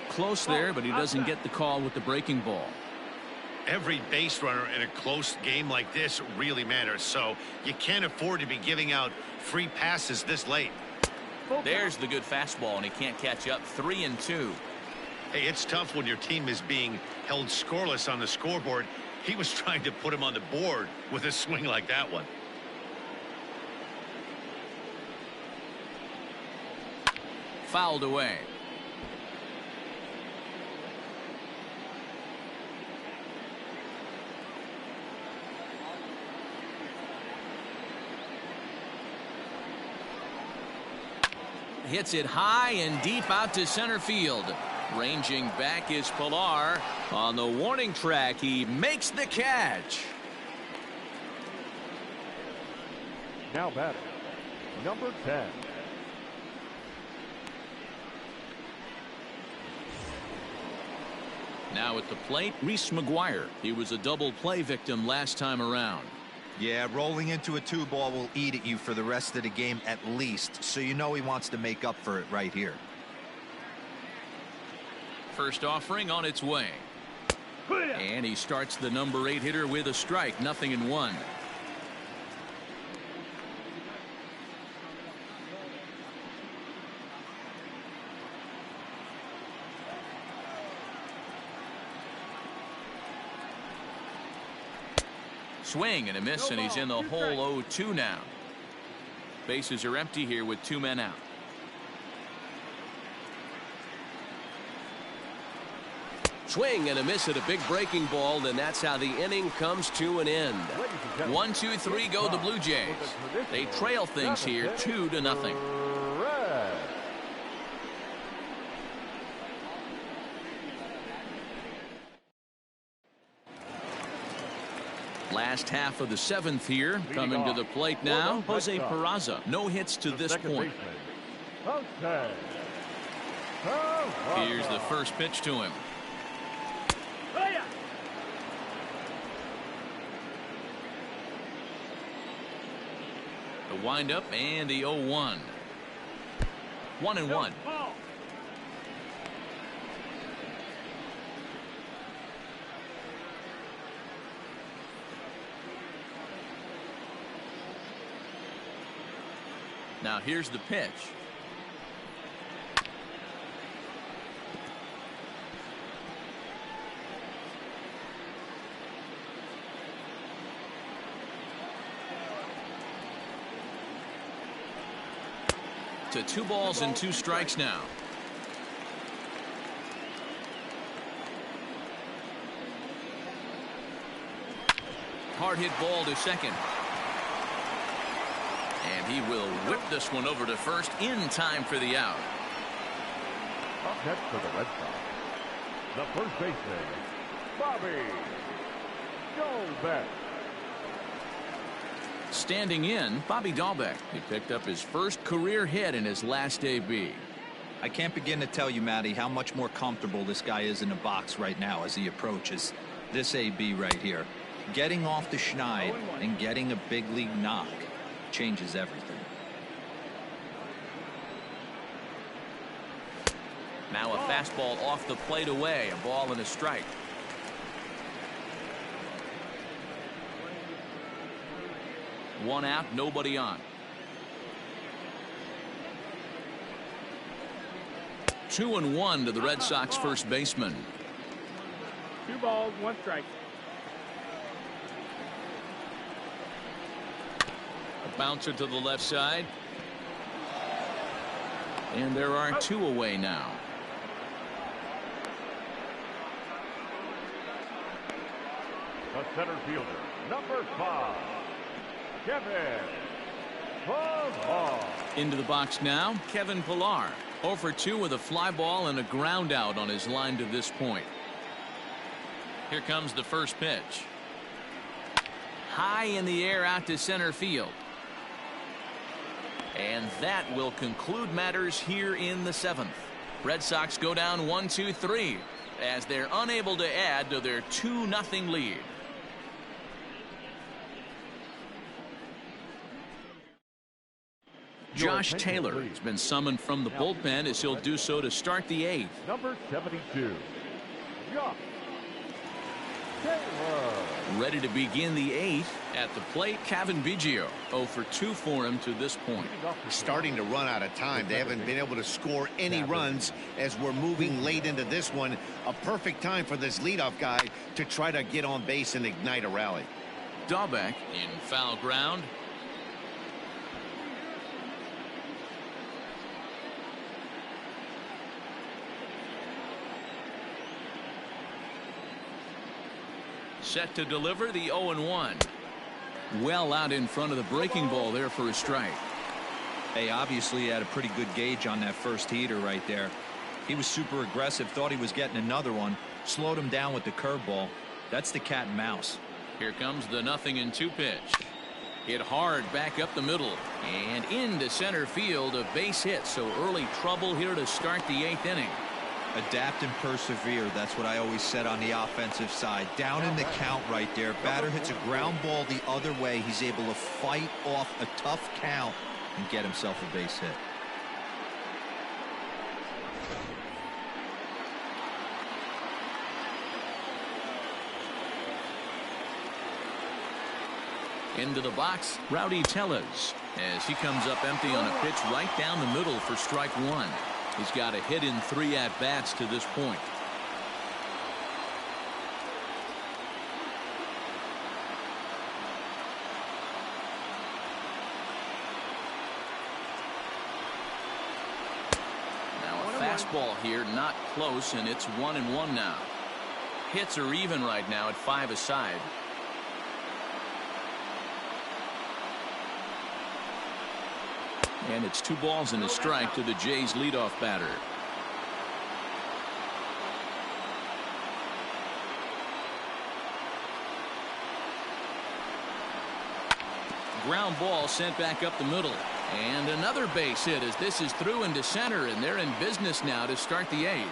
Close there, but he doesn't get the call with the breaking ball. Every base runner in a close game like this really matters, so you can't afford to be giving out free passes this late. There's the good fastball, and he can't catch up. 3-2. Hey, it's tough when your team is being held scoreless on the scoreboard. He was trying to put him on the board with a swing like that one. Fouled away. Hits it high and deep out to center field. Ranging back is Pilar. On the warning track, he makes the catch. Now batting, number 10. Now at the plate, Reese McGuire. He was a double play victim last time around. Yeah, rolling into a 2-ball will eat at you for the rest of the game at least, so you know he wants to make up for it right here. First offering on its way. And he starts the number 8 hitter with a strike. 0-1. Swing and a miss, and he's in the hole. 0-2 now. Bases are empty here with 2 men out. Swing and a miss at a big breaking ball, and that's how the inning comes to an end. 1, 2, 3 go the Blue Jays. They trail things here 2-0. Last half of the 7th here. Coming to the plate now, Jose Peraza. No hits to this point. Here's the first pitch to him. The windup and the 0-1. 1-1. Now here's the pitch. To 2 balls and 2 strikes now. Hard hit ball to second. And he will whip this one over to first in time for the out. Up next for the Red Sox, the first baseman, Bobby Dalbec. Standing in, Bobby Dalbec. He picked up his first career hit in his last AB. I can't begin to tell you, Matty, how much more comfortable this guy is in the box right now as he approaches this AB right here. Getting off the schneid and getting a big league knock changes everything. Now a fastball off the plate away. A ball and a strike. One out, nobody on. 2-1 to the Red Sox first baseman. 2 balls, 1 strike. A bouncer to the left side. And there are 2 away now. The center fielder, number 5, Kevin Pillar. Into the box now, Kevin Pillar. 0 for 2 with a fly ball and a ground out on his line to this point. Here comes the first pitch. High in the air out to center field. And that will conclude matters here in the 7th. Red Sox go down 1-2-3 as they're unable to add to their 2-0 lead. Josh Taylor has been summoned from the bullpen as he'll do so to start the 8th. Number 72, Josh Taylor. Ready to begin the 8th at the plate, Cavan Biggio. 0 for 2 for him to this point. Starting to run out of time. They haven't been able to score any runs as we're moving late into this one. A perfect time for this leadoff guy to try to get on base and ignite a rally. Dalbec in foul ground. Set to deliver the 0-1. Well out in front of the breaking ball there for a strike. Hey, obviously he had a pretty good gauge on that first heater right there. He was super aggressive, thought he was getting another one, slowed him down with the curveball. That's the cat and mouse. Here comes the 0-2 pitch. Hit hard back up the middle and into center field. A base hit, so early trouble here to start the 8th inning. Adapt and persevere. That's what I always said on the offensive side. Down in the count right there. Batter hits a ground ball the other way. He's able to fight off a tough count and get himself a base hit. Into the box, Rowdy Tellez, as he comes up empty on a pitch right down the middle for strike 1. He's got a hit in 3 at-bats to this point. Now a fastball here, not close, and it's 1-1 now. Hits are even right now at 5 aside. And it's 2 balls and a strike to the Jays leadoff batter. Ground ball sent back up the middle. And another base hit as this is through into center, and they're in business now to start the 8th.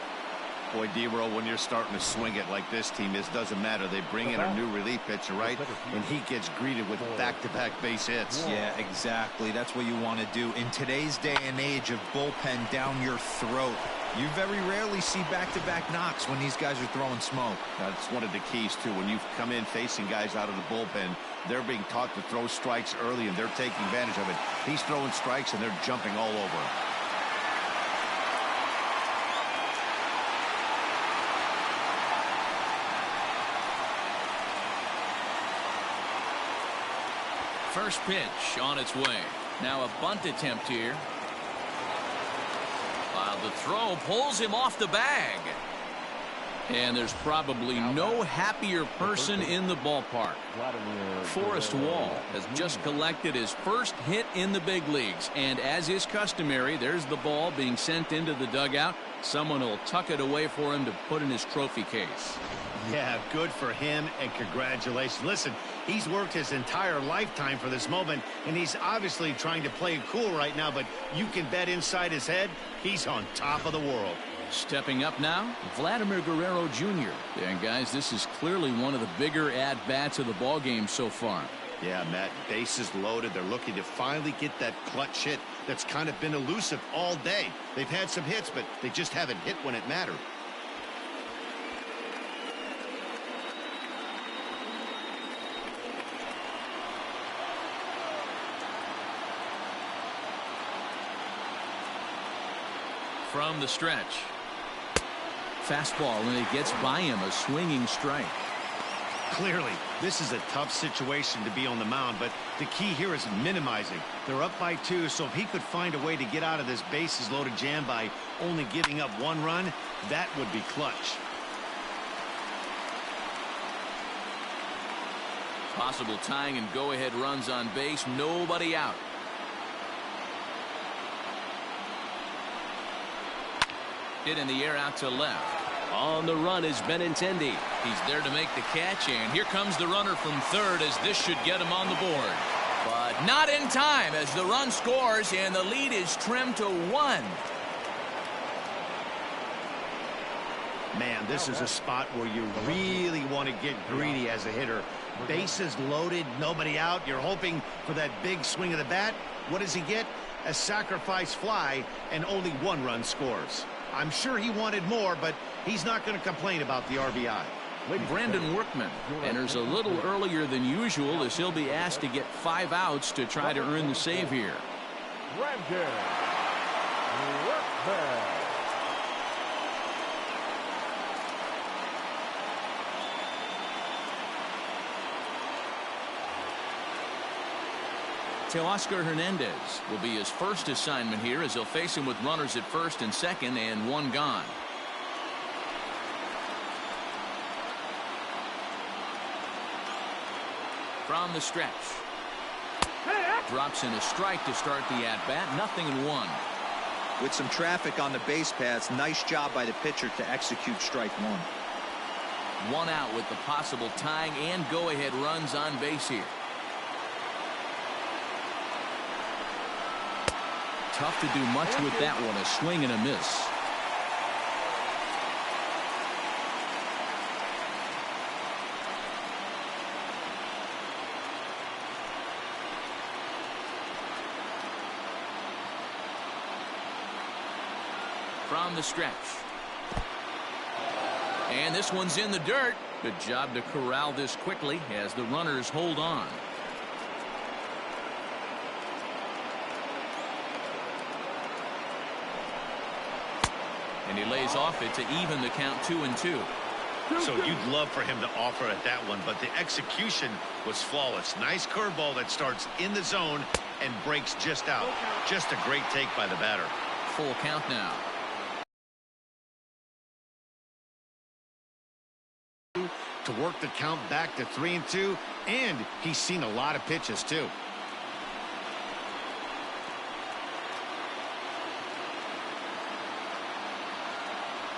Boy, D-Roll, when you're starting to swing it like this team is, doesn't matter. They bring in a new relief pitcher, right? And he gets greeted with back-to-back base hits. Yeah, exactly. That's what you want to do. In today's day and age of bullpen down your throat, you very rarely see back-to-back knocks when these guys are throwing smoke. That's one of the keys, too. When you come in facing guys out of the bullpen, they're being taught to throw strikes early, and they're taking advantage of it. He's throwing strikes, and they're jumping all over him. First pitch on its way. Now a bunt attempt here. While the throw pulls him off the bag. And there's probably no happier person in the ballpark. Forrest Wall has just collected his first hit in the big leagues. And as is customary, there's the ball being sent into the dugout. Someone will tuck it away for him to put in his trophy case. Yeah, good for him, and congratulations. Listen, he's worked his entire lifetime for this moment, and he's obviously trying to play it cool right now, but you can bet inside his head, he's on top of the world. Stepping up now, Vladimir Guerrero Jr. And guys, this is clearly one of the bigger at-bats of the ball game so far. Yeah, Matt, bases loaded. They're looking to finally get that clutch hit that's kind of been elusive all day. They've had some hits, but they just haven't hit when it mattered. From the stretch. Fastball, and it gets by him, a swinging strike. Clearly, this is a tough situation to be on the mound, but the key here is minimizing. They're up by 2, so if he could find a way to get out of this bases loaded jam by only giving up 1 run, that would be clutch. Possible tying and go-ahead runs on base, nobody out. Hit in the air out to left. On the run is Benintendi. He's there to make the catch, and here comes the runner from third as this should get him on the board. But not in time as the run scores, and the lead is trimmed to 1. Man, this is a spot where you really want to get greedy as a hitter. Bases loaded, nobody out. You're hoping for that big swing of the bat. What does he get? A sacrifice fly, and only 1 run scores. I'm sure he wanted more, but he's not going to complain about the RBI. Brandon Workman enters a little earlier than usual as he'll be asked to get 5 outs to try to earn the save here. Brandon Workman. Teoscar Hernandez will be his first assignment here as he'll face him with runners at first and second and 1 gone. From the stretch. Drops in a strike to start the at-bat. 0-1. With some traffic on the base paths, nice job by the pitcher to execute strike 1. 1 out with the possible tying and go-ahead runs on base here. Tough to do much with that one. A swing and a miss. From the stretch. And this one's in the dirt. Good job to corral this quickly as the runners hold on. And he lays off it to even the count 2-2. So you'd love for him to offer at that one, but the execution was flawless. Nice curveball that starts in the zone and breaks just out. Just a great take by the batter. Full count now. to work the count back to 3-2, and he's seen a lot of pitches, too.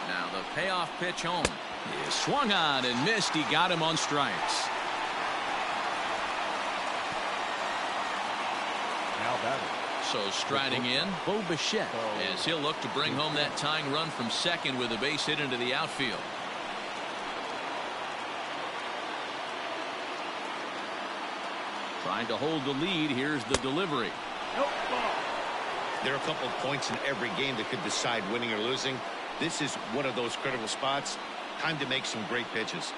Now the payoff pitch home. He swung on and missed. He got him on strikes. Now batting. So striding in, Bo Bichette, as he'll look to bring home that tying run from second with a base hit into the outfield. Trying to hold the lead. Here's the delivery. There are a couple of points in every game that could decide winning or losing. This is one of those critical spots. Time to make some great pitches.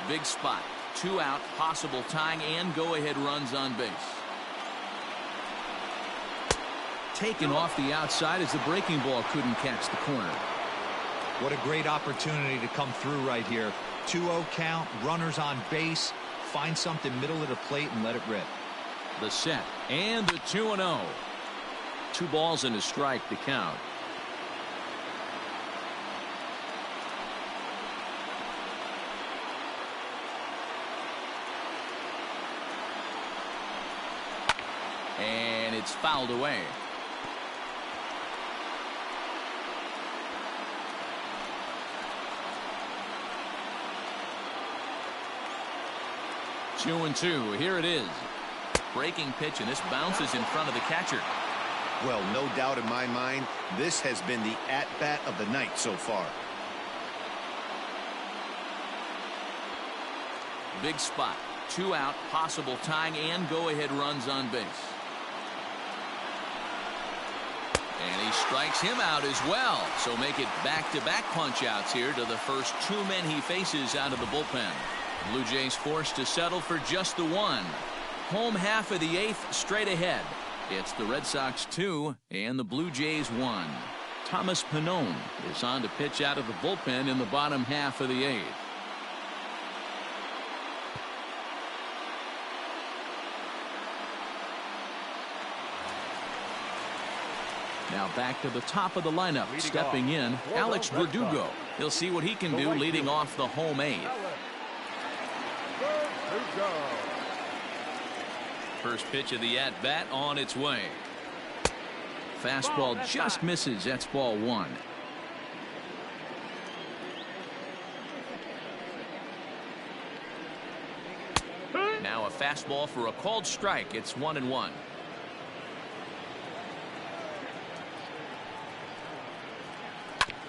Big spot. 2 out, possible tying and go-ahead runs on base. Taken off the outside as the breaking ball couldn't catch the corner. What a great opportunity to come through right here. 2-0 count, runners on base. Find something middle of the plate and let it rip. The set and the 2-0. 2 balls and a strike to count. And it's fouled away. Two and two. Here it is. Breaking pitch, and this bounces in front of the catcher. Well, no doubt in my mind, this has been the at-bat of the night so far. Big spot. 2 out, possible tying and go-ahead runs on base. And he strikes him out as well. So make it back-to-back punch-outs here to the first 2 men he faces out of the bullpen. Blue Jays forced to settle for just the 1. Home half of the 8th straight ahead. It's the Red Sox 2 and the Blue Jays 1. Thomas Pannone is on to pitch out of the bullpen in the bottom half of the 8th. Now back to the top of the lineup. Stepping in, Alex Verdugo. He'll see what he can do leading off the home 8th. First pitch of the at-bat on its way. Fastball just misses. That's ball 1. Now a fastball for a called strike. It's 1-1.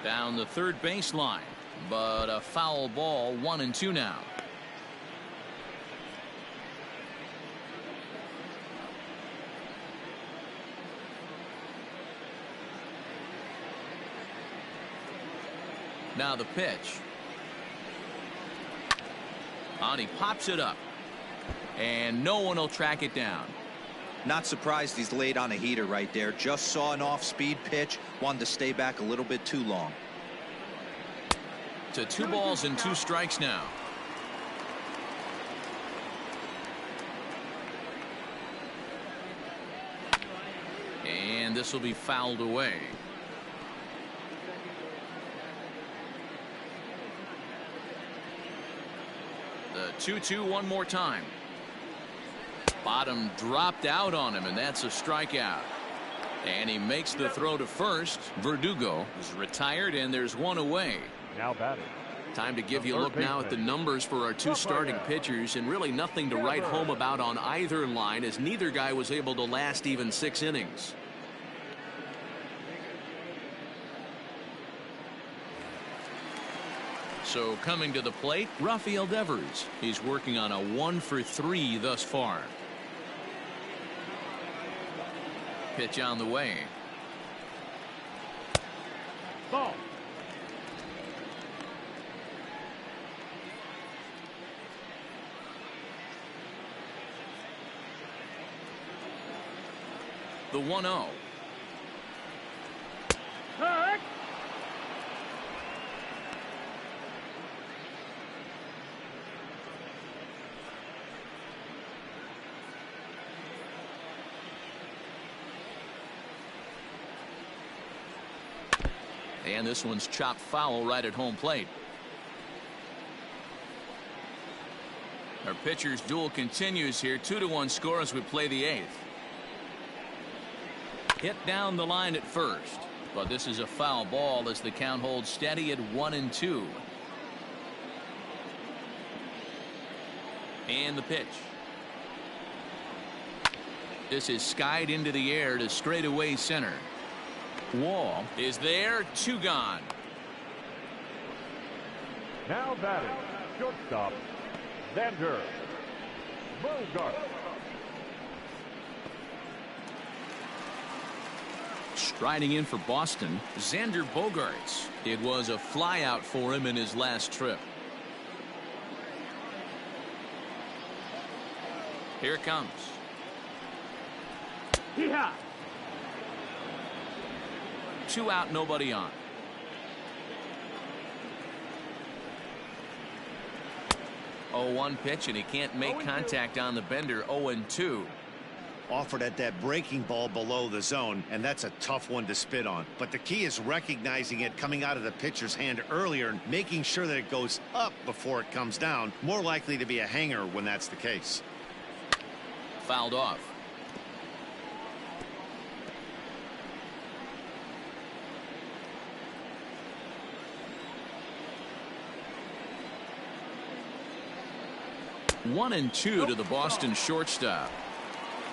Down the third baseline, but a foul ball. 1-2 now. Now the pitch. On, he pops it up. And no one will track it down. Not surprised he's laid on a heater right there. Just saw an off-speed pitch. Wanted to stay back a little bit too long. To 2 balls and 2 strikes now. And this will be fouled away. The 2-2 one more time. Bottom dropped out on him, and that's a strikeout. And he makes the throw to first. Verdugo is retired, and there's 1 away. Now batting. Time to give you a look now at the numbers for our 2 starting pitchers, and really nothing to write home about on either line, as neither guy was able to last even 6 innings. So coming to the plate, Rafael Devers. He's working on a 1-for-3 thus far. Pitch on the way. Ball. The 1-0. And this one's chopped foul right at home plate. Our pitcher's duel continues here. 2-1 score as we play the 8th. Hit down the line at first, but this is a foul ball as the count holds steady at 1-2. And the pitch. This is skied into the air to straightaway center. Wall is there. 2 gone. Now batting, shortstop, Xander Bogaerts. Striding in for Boston, Xander Bogaerts. It was a flyout for him in his last trip. Here it comes. Yeah. 2 out, nobody on. Oh, 1 pitch, and he can't make contact on the bender. 0-2. Offered at that breaking ball below the zone, and that's a tough one to spit on. But the key is recognizing it coming out of the pitcher's hand earlier and making sure that it goes up before it comes down. More likely to be a hanger when that's the case. Fouled off. One and two to the Boston shortstop.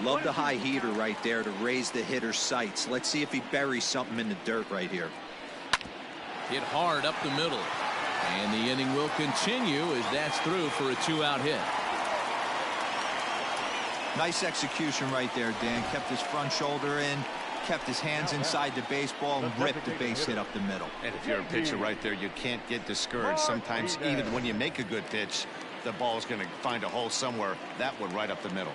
Love the high heater right there to raise the hitter's sights. Let's see if he buries something in the dirt right here. Hit hard up the middle. And the inning will continue as that's through for a 2-out hit. Nice execution right there, Dan. Kept his front shoulder in, kept his hands inside the baseball, and ripped the base hit up the middle. And if you're a pitcher right there, you can't get discouraged. Sometimes even when you make a good pitch, the ball's going to find a hole somewhere. That one right up the middle.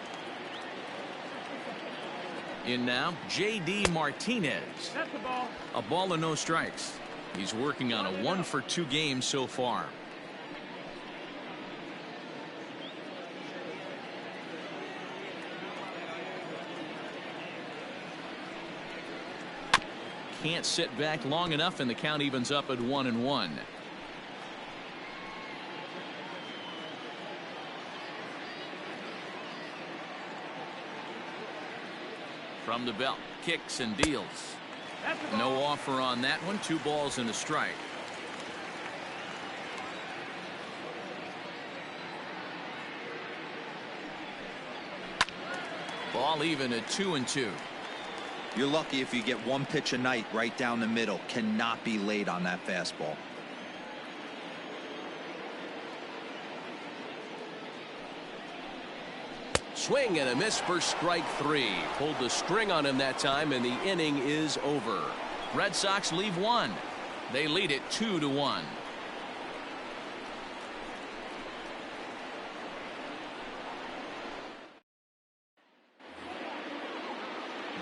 In now, J.D. Martinez. That's the ball. A ball and no strikes. He's working on a 1-for-2 game so far. Can't sit back long enough, and the count evens up at 1-1. From the belt, kicks and deals. No offer on that one. 2 balls and a strike. Ball even at 2-2. You're lucky if you get 1 pitch a night right down the middle. Cannot be late on that fastball. Swing and a miss for strike 3. Pulled the string on him that time, and the inning is over. Red Sox leave 1. They lead it 2-1.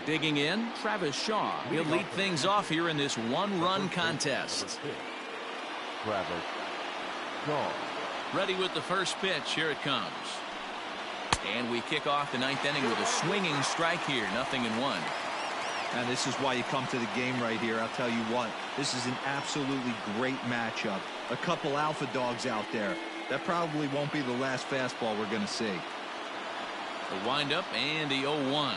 Digging in, Travis Shaw. He'll lead things off here in this 1-run contest. Travis Shaw. Ready with the first pitch. Here it comes. And we kick off the 9th inning with a swinging strike here. 0-1. And this is why you come to the game right here. I'll tell you what, this is an absolutely great matchup. A couple alpha dogs out there. That probably won't be the last fastball we're going to see. The windup and the 0-1.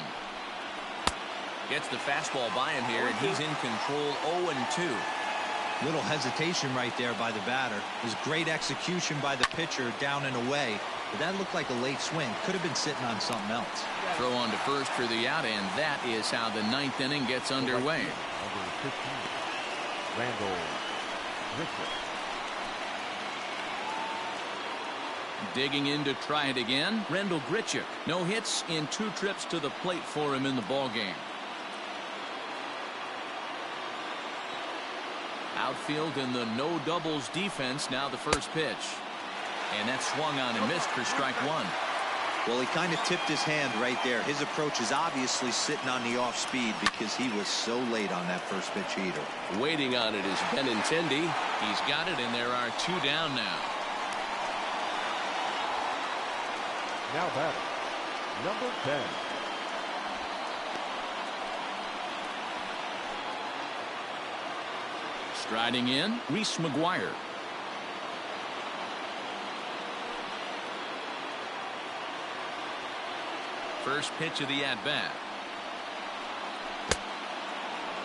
Gets the fastball by him here, and he's in control. 0-2. Little hesitation right there by the batter. It was great execution by the pitcher down and away. But that looked like a late swing. Could have been sitting on something else. Throw on to first for the out, and that is how the 9th inning gets underway. Number 15, Randall Grichuk. Digging in to try it again, Randall Grichuk. No hits in 2 trips to the plate for him in the ballgame. Outfield in the no doubles defense. Now the first pitch. And that swung on and missed for strike 1. Well, he kind of tipped his hand right there. His approach is obviously sitting on the off speed because he was so late on that first pitch heater. Waiting on it is Benintendi. He's got it, and there are 2 down now. Now batting, number 10. Striding in, Reese McGuire. First pitch of the at-bat.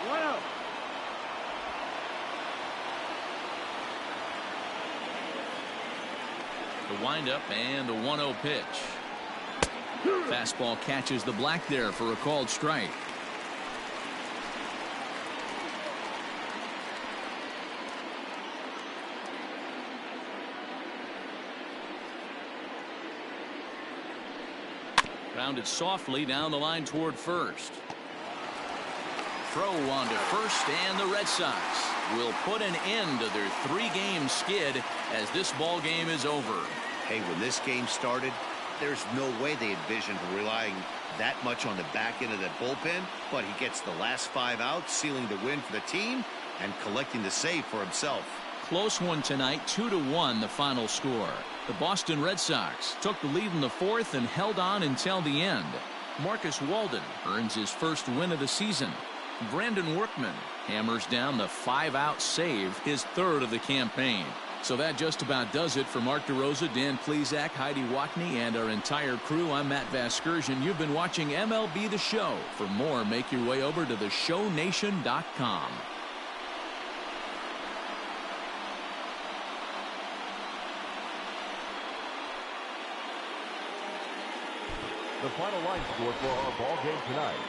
Wow. The windup and the 1-0 pitch. Fastball catches the black there for a called strike. Grounded softly down the line toward first. Throw on to first, and the Red Sox will put an end to their 3-game skid as this ball game is over. Hey, when this game started, there's no way they envisioned relying that much on the back end of that bullpen, but he gets the last 5 outs, sealing the win for the team and collecting the save for himself. Close one tonight, 2-1 the final score. The Boston Red Sox took the lead in the 4th and held on until the end. Marcus Walden earns his first win of the season. Brandon Workman hammers down the 5-out save, his 3rd of the campaign. So that just about does it for Mark DeRosa, Dan Plesac, Heidi Watney, and our entire crew. I'm Matt Vasgersian. You've been watching MLB The Show. For more, make your way over to theshownation.com. The final line score for our ball game tonight.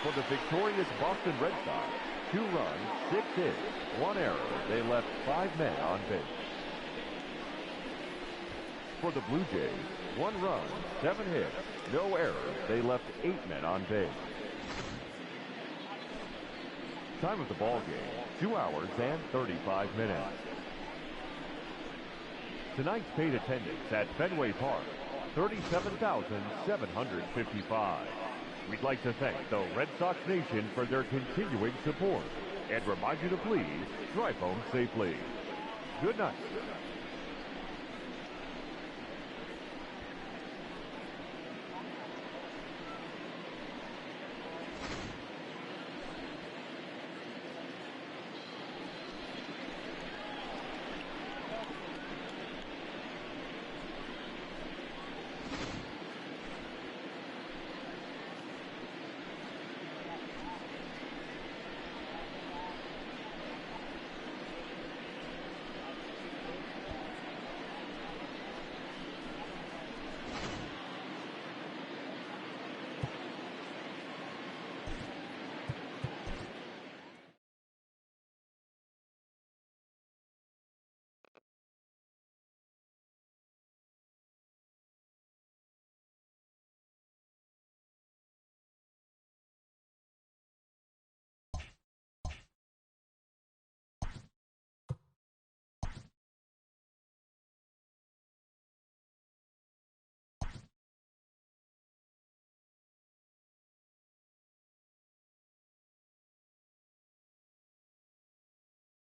For the victorious Boston Red Sox, 2 runs, 6 hits, 1 error. They left 5 men on base. For the Blue Jays, 1 run, 7 hits, no errors. They left 8 men on base. Time of the ball game, 2 hours and 35 minutes. Tonight's paid attendance at Fenway Park, 37,755. We'd like to thank the Red Sox Nation for their continuing support and remind you to please drive home safely. Good night.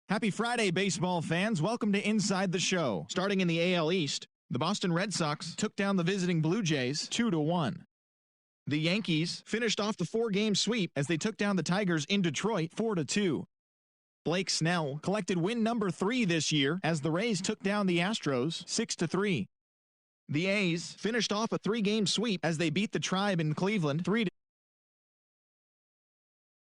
Happy Friday, baseball fans. Welcome to Inside the Show. Starting in the AL East, the Boston Red Sox took down the visiting Blue Jays 2-1. The Yankees finished off the 4-game sweep as they took down the Tigers in Detroit 4-2. Blake Snell collected win number 3 this year as the Rays took down the Astros 6-3. The A's finished off a 3-game sweep as they beat the Tribe in Cleveland 3-2.